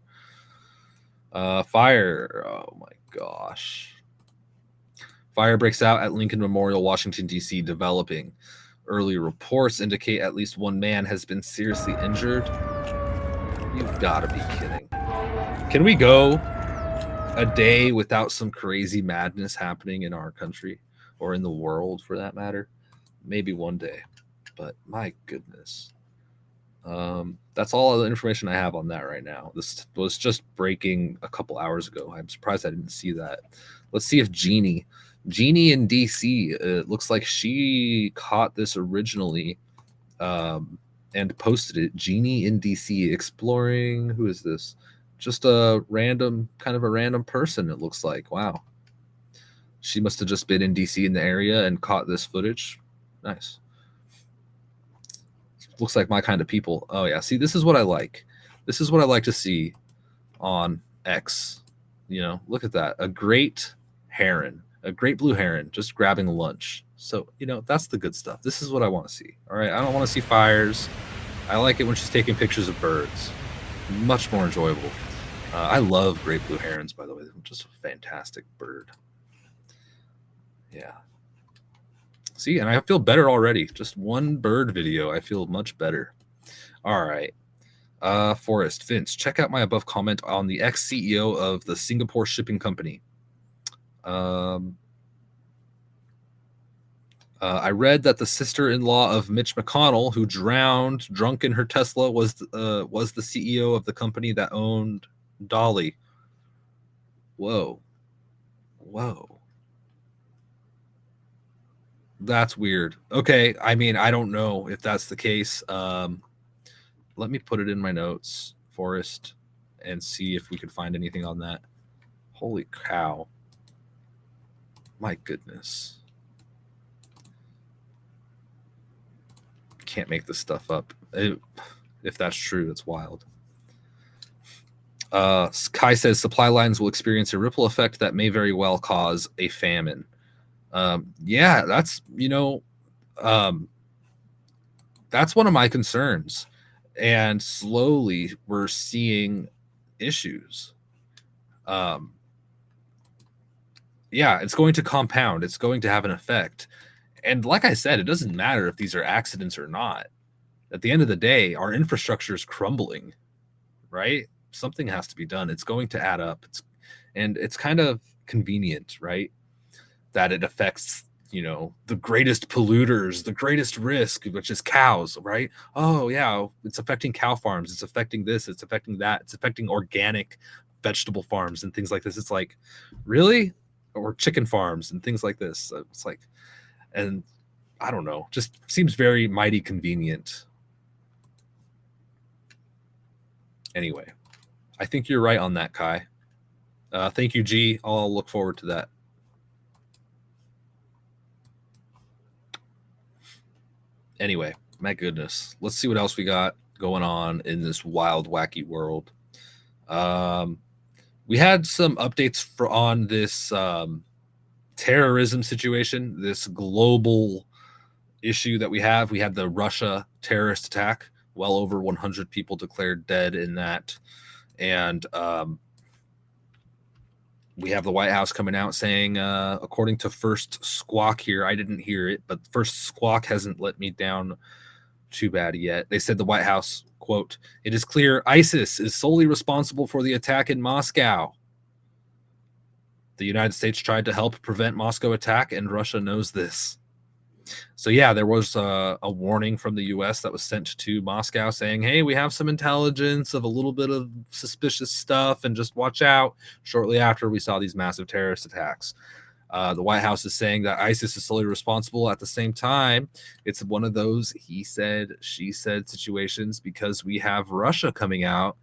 Fire. Oh my gosh. Fire breaks out at Lincoln Memorial, Washington, D.C. Developing. Early reports indicate at least one man has been seriously injured. You've got to be kidding. Can we go a day without some crazy madness happening in our country or in the world for that matter? Maybe one day. But my goodness. That's all the information I have on that right now. This was just breaking a couple hours ago. I'm surprised I didn't see that. Let's see if Jeannie in DC, it looks like she caught this originally and posted it. Jeannie in DC exploring. Who is this? Just a random person, it looks like. Wow. She must have just been in DC in the area and caught this footage. Nice. Looks like my kind of people. Oh yeah, see, this is what I like. This is what I like to see on X. You know, look at that. A great heron, a great blue heron just grabbing lunch. So, you know, that's the good stuff. This is what I want to see. All right, I don't want to see fires. I like it when she's taking pictures of birds. Much more enjoyable. I love great blue herons, by the way. They're just a fantastic bird. Yeah. See, and I feel better already. Just one bird video, I feel much better. All right. Forrest, Vince, check out my above comment on the ex-CEO of the Singapore Shipping Company. I read that the sister-in-law of Mitch McConnell, who drowned drunk in her Tesla, was the CEO of the company that owned Dolly. Whoa. That's weird. Okay, I mean, I don't know if that's the case. Let me put it in my notes, Forrest, and see if we could find anything on that. Holy cow. My goodness. Can't make this stuff up. If that's true, that's wild. Kai says supply lines will experience a ripple effect that may very well cause a famine. Yeah, that's that's one of my concerns. And slowly we're seeing issues. Yeah, it's going to compound. It's going to have an effect. And like I said, it doesn't matter if these are accidents or not. At the end of the day, our infrastructure is crumbling, right? Something has to be done. It's going to add up. It's kind of convenient, right? That it affects, the greatest polluters, the greatest risk, which is cows, right? Oh yeah, it's affecting cow farms. It's affecting this. It's affecting that. It's affecting organic vegetable farms and things like this. It's like, really? Or chicken farms and things like this. It's like, and I don't know, just seems very mighty convenient. Anyway, I think you're right on that, Kai. Thank you, G. I'll look forward to that. Anyway, my goodness. Let's see what else we got going on in this wild, wacky world. We had some updates on this terrorism situation, this global issue that we have. We had the Russia terrorist attack. Well over 100 people declared dead in that. And we have the White House coming out saying, according to First Squawk here, I didn't hear it, but First Squawk hasn't let me down too bad yet. They said the White House, quote, "It is clear ISIS is solely responsible for the attack in Moscow. The United States tried to help prevent Moscow attack, and Russia knows this." So yeah, there was a warning from the U.S. that was sent to Moscow saying, hey, we have some intelligence of a little bit of suspicious stuff and just watch out. Shortly after, we saw these massive terrorist attacks. The White House is saying that ISIS is solely responsible. At the same time, it's one of those he said, she said situations, because we have Russia coming out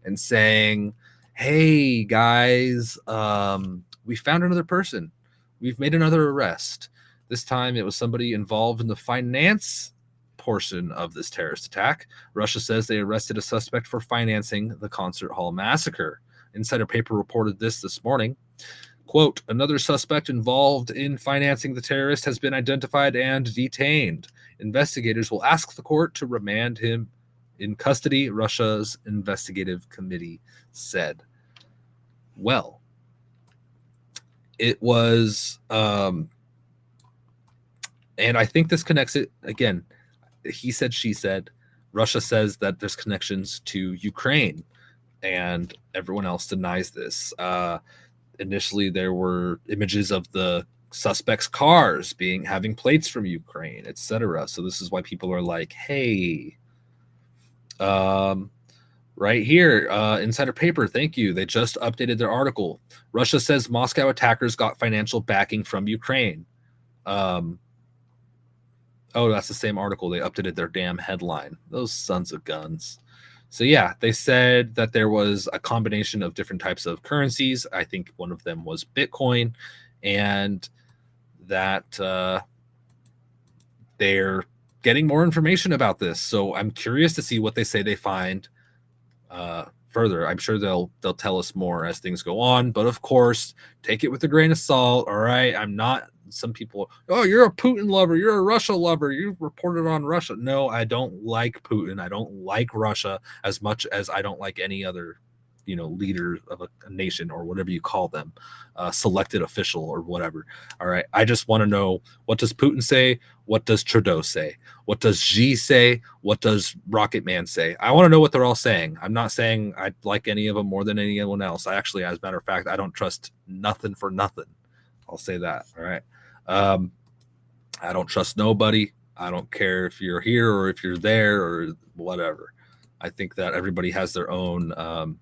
and saying, hey, guys, we found another person. We've made another arrest. This time it was somebody involved in the finance portion of this terrorist attack. Russia says they arrested a suspect for financing the concert hall massacre. Insider Paper reported this morning. Quote, another suspect involved in financing the terrorist has been identified and detained. Investigators will ask the court to remand him in custody, Russia's investigative committee said. Well, it was... and I think this connects it again. He said, she said. Russia says that there's connections to Ukraine, and everyone else denies this. Initially, there were images of the suspects' cars having plates from Ukraine, etc. So this is why people are like, hey, right here, Insider Paper, thank you. They just updated their article. Russia says Moscow attackers got financial backing from Ukraine. Oh, that's the same article. They updated their damn headline. Those sons of guns. So yeah, they said that there was a combination of different types of currencies. I think one of them was Bitcoin, and that they're getting more information about this. So I'm curious to see what they say they find further. I'm sure they'll tell us more as things go on. But of course, take it with a grain of salt. All right, I'm not. Some people, oh, you're a Putin lover, you're a Russia lover, you reported on Russia. No, I don't like Putin. I don't like Russia as much as I don't like any other, leader of a nation, or whatever you call them, selected official or whatever. All right, I just want to know, what does Putin say? What does Trudeau say? What does Xi say? What does Rocket Man say? I want to know what they're all saying. I'm not saying I like any of them more than anyone else. I actually, as a matter of fact, I don't trust nothing for nothing. I'll say that. All right. I don't trust nobody. I don't care if you're here or if you're there or whatever. I think that everybody has their own,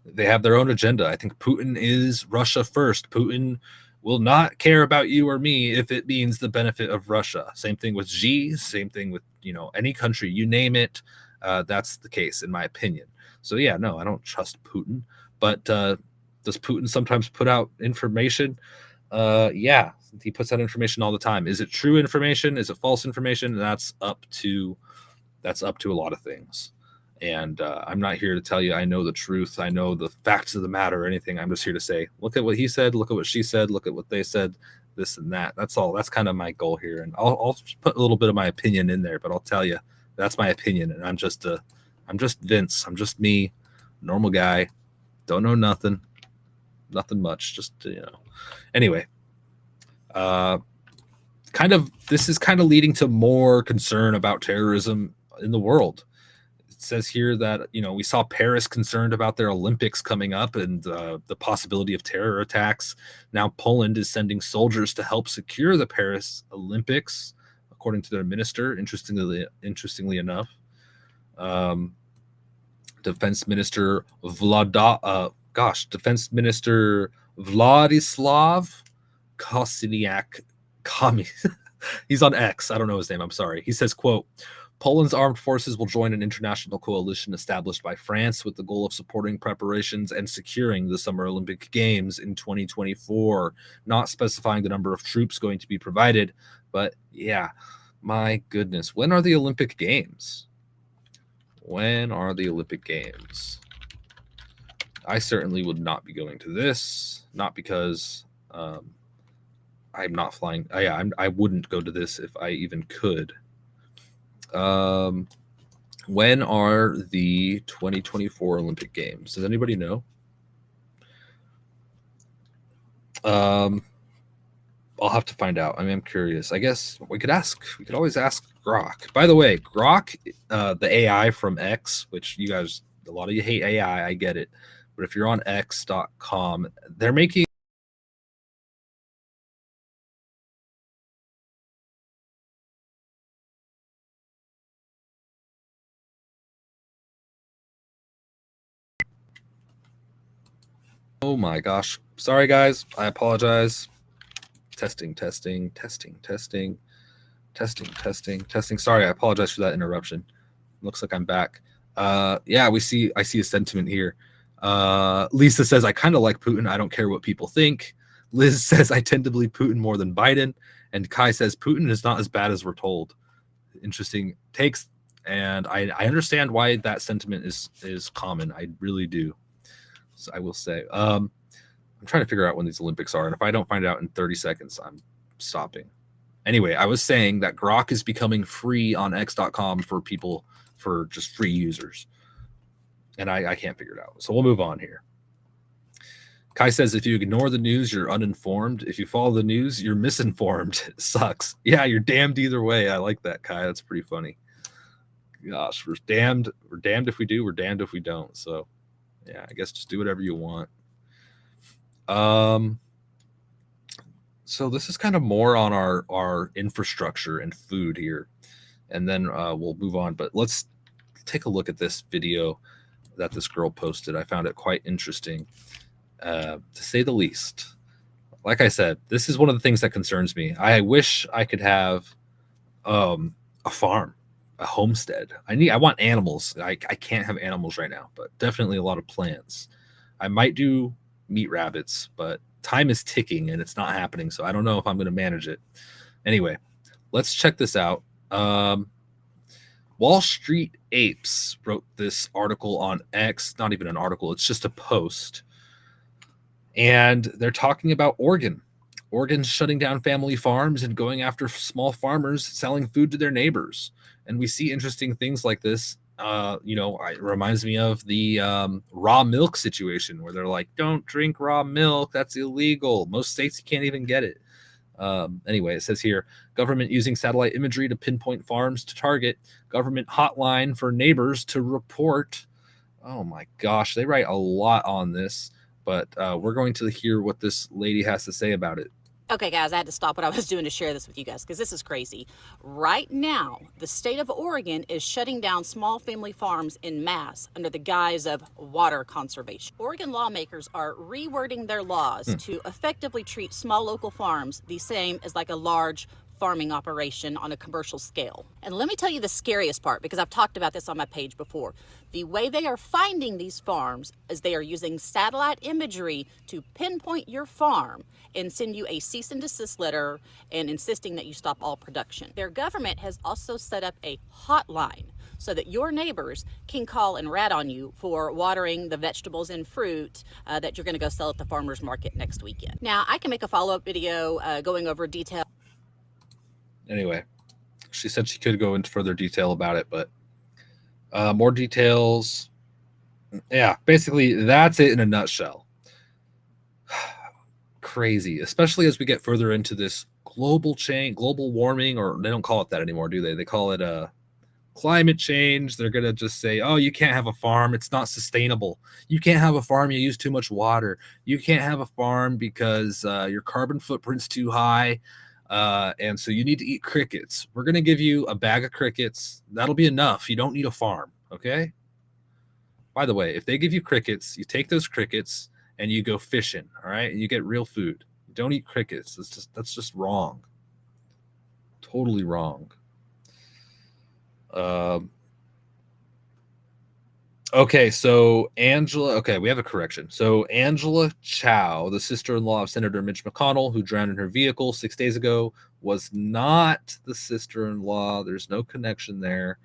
they have their own agenda. I think Putin is Russia first. Putin will not care about you or me if it means the benefit of Russia. Same thing with Xi, same thing with, any country, you name it. That's the case, in my opinion. So yeah, no, I don't trust Putin, but, does Putin sometimes put out information? Yeah, he puts out information all the time. Is it true information? Is it false information? That's up to a lot of things. And I'm not here to tell you I know the truth, I know the facts of the matter or anything. I'm just here to say, look at what he said, look at what she said, look at what they said, this and that. That's all. That's kind of my goal here. And I'll put a little bit of my opinion in there, but I'll tell you, that's my opinion. And I'm just Vince. I'm just me, normal guy. Don't know nothing much. Just, anyway, this is kind of leading to more concern about terrorism in the world. It says here that, we saw Paris concerned about their Olympics coming up and the possibility of terror attacks. Now Poland is sending soldiers to help secure the Paris Olympics, according to their minister. Interestingly enough, Defense Minister Vladislav Kosiniak, he's on X. I don't know his name. I'm sorry. He says, quote, Poland's armed forces will join an international coalition established by France with the goal of supporting preparations and securing the Summer Olympic Games in 2024, not specifying the number of troops going to be provided. But yeah, my goodness, when are the Olympic Games? When are the Olympic Games? I certainly would not be going to this, not because I'm not flying. I wouldn't go to this if I even could. When are the 2024 Olympic Games? Does anybody know? I'll have to find out. I mean, I'm curious. I guess we could always ask Grok. By the way, Grok, the AI from X, which you guys, a lot of you hate AI, I get it. But if you're on x.com, they're making oh my gosh. Sorry, guys. I apologize. Testing. Sorry, I apologize for that interruption. Looks like I'm back. Yeah, I see a sentiment here. Lisa says, I kind of like Putin. I don't care what people think. Liz says, I tend to believe Putin more than Biden. And Kai says, Putin is not as bad as we're told. Interesting takes. And I understand why that sentiment is common. I really do. So I will say, I'm trying to figure out when these Olympics are. And if I don't find out in 30 seconds, I'm stopping. Anyway, I was saying that Grok is becoming free on x.com for people, for just free users. And I can't figure it out. So we'll move on here. Kai says, if you ignore the news, you're uninformed. If you follow the news, you're misinformed. It sucks. Yeah, you're damned either way. I like that, Kai. That's pretty funny. Gosh, we're damned. We're damned if we do. We're damned if we don't. So yeah, I guess just do whatever you want. So this is kind of more on our infrastructure and food here. And then we'll move on. But let's take a look at this video that this girl posted. I found it quite interesting, to say the least. Like I said, this is one of the things that concerns me. I wish I could have a farm, a homestead. I want animals. I can't have animals right now, but definitely a lot of plants. I might do meat rabbits, but time is ticking and it's not happening. So I don't know if I'm going to manage it. Anyway, let's check this out. Wall Street Apes wrote this article on X, not even an article, it's just a post. And they're talking about Oregon. Oregon's shutting down family farms and going after small farmers selling food to their neighbors. And we see interesting things like this. It reminds me of the raw milk situation where they're like, don't drink raw milk. That's illegal. Most states, you can't even get it. Anyway, it says here, government using satellite imagery to pinpoint farms to target, government hotline for neighbors to report. Oh my gosh, they write a lot on this, but we're going to hear what this lady has to say about it. Okay, guys, I had to stop what I was doing to share this with you guys because this is crazy. Right now, the state of Oregon is shutting down small family farms en masse under the guise of water conservation. Oregon lawmakers are rewording their laws to effectively treat small local farms the same as like a large farming operation on a commercial scale. And let me tell you the scariest part, because I've talked about this on my page before. The way they are finding these farms is they are using satellite imagery to pinpoint your farm and send you a cease and desist letter and insisting that you stop all production. Their government has also set up a hotline so that your neighbors can call and rat on you for watering the vegetables and fruit that you're going to go sell at the farmer's market next weekend. Now, I can make a follow-up video going over detail. Anyway, she said she could go into further detail about it, but more details. Yeah, basically that's it in a nutshell. Crazy, especially as we get further into this global warming, or they don't call it that anymore, do they? They call it climate change. They're gonna just say, oh, you can't have a farm, it's not sustainable. You can't have a farm, you use too much water. You can't have a farm because your carbon footprint's too high, and so you need to eat crickets. We're gonna give you a bag of crickets. That'll be enough. You don't need a farm. Okay. By the way, if they give you crickets, you take those crickets and you go fishing, all right? And you get real food. You don't eat crickets. That's just wrong. Totally wrong. Okay, so Angela, okay, we have a correction. So Angela Chow, the sister-in-law of Senator Mitch McConnell, who drowned in her vehicle 6 days ago, was not the sister-in-law. There's no connection there.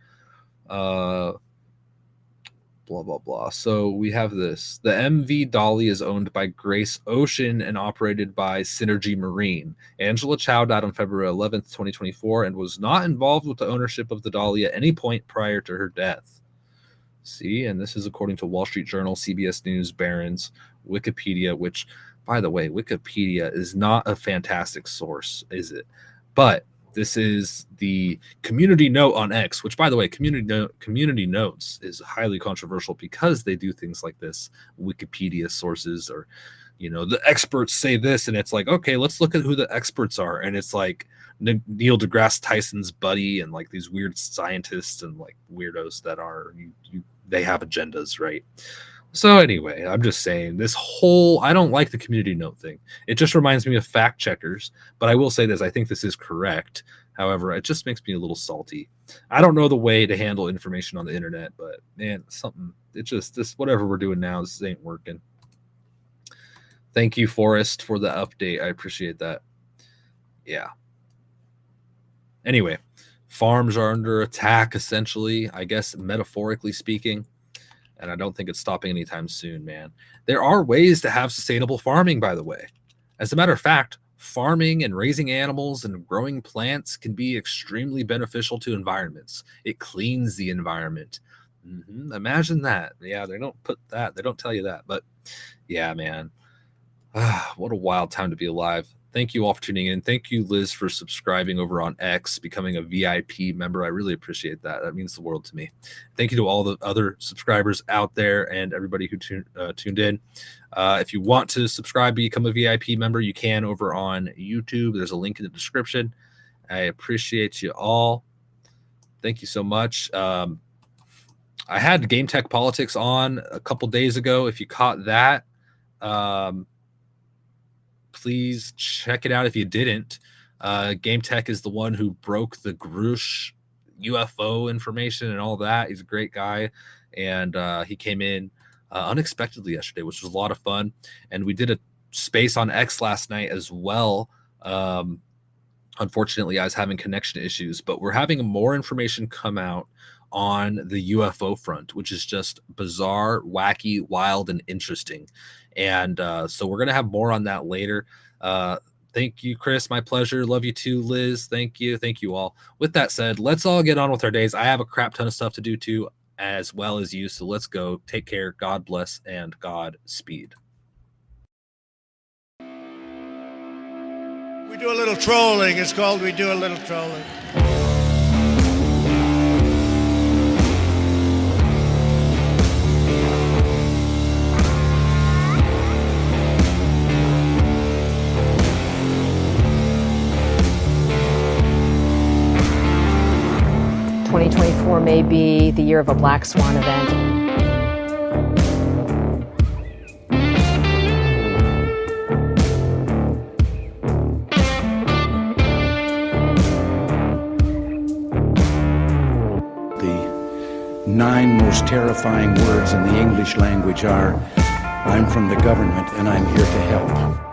Blah, blah, blah. So we have this. The MV Dolly is owned by Grace Ocean and operated by Synergy Marine. Angela Chow died on February 11th, 2024, and was not involved with the ownership of the Dolly at any point prior to her death. See, and this is according to Wall Street Journal, CBS News, Barron's, Wikipedia, which, by the way, Wikipedia is not a fantastic source, is it? But this is the community note on X, which, by the way, community notes is highly controversial because they do things like this. Wikipedia sources, or, you know, the experts say this, and it's like, okay, let's look at who the experts are. And it's like Neil deGrasse Tyson's buddy and like these weird scientists and like weirdos that are, they have agendas, right? So anyway, I'm just saying this whole, I don't like the community note thing. It just reminds me of fact checkers, but I will say this, I think this is correct. However, it just makes me a little salty. I don't know the way to handle information on the internet, but man, this, whatever we're doing now, this ain't working. Thank you, Forrest, for the update. I appreciate that. Yeah. Anyway, farms are under attack, essentially, I guess, metaphorically speaking. And I don't think it's stopping anytime soon, man. There are ways to have sustainable farming, by the way. As a matter of fact, farming and raising animals and growing plants can be extremely beneficial to environments. It cleans the environment. Imagine that. Yeah, they don't put that. They don't tell you that. But yeah, man. What a wild time to be alive. Thank you all for tuning in. Thank you, Liz, for subscribing over on X, becoming a VIP member. I really appreciate that. That means the world to me. Thank you to all the other subscribers out there and everybody who tuned in. If you want to subscribe, become a VIP member, you can over on YouTube. There's a link in the description. I appreciate you all. Thank you so much. I had Game Tech Politics on a couple days ago. If you caught that, please check it out if you didn't. Game Tech is the one who broke the Grush UFO information and all that. He's a great guy. And he came in unexpectedly yesterday, which was a lot of fun. And we did a space on X last night as well. Unfortunately, I was having connection issues, but we're having more information come out on the UFO front, which is just bizarre, wacky, wild, and interesting. And so we're going to have more on that later. Thank you, Chris. My pleasure. Love you too, Liz. Thank you. Thank you all. With that said, let's all get on with our days. I have a crap ton of stuff to do too, as well as you. So let's go. Take care. God bless and God speed. We do a little trolling. It's called We Do a Little Trolling. 2024 may be the year of a black swan event. The 9 most terrifying words in the English language are, "I'm from the government and I'm here to help."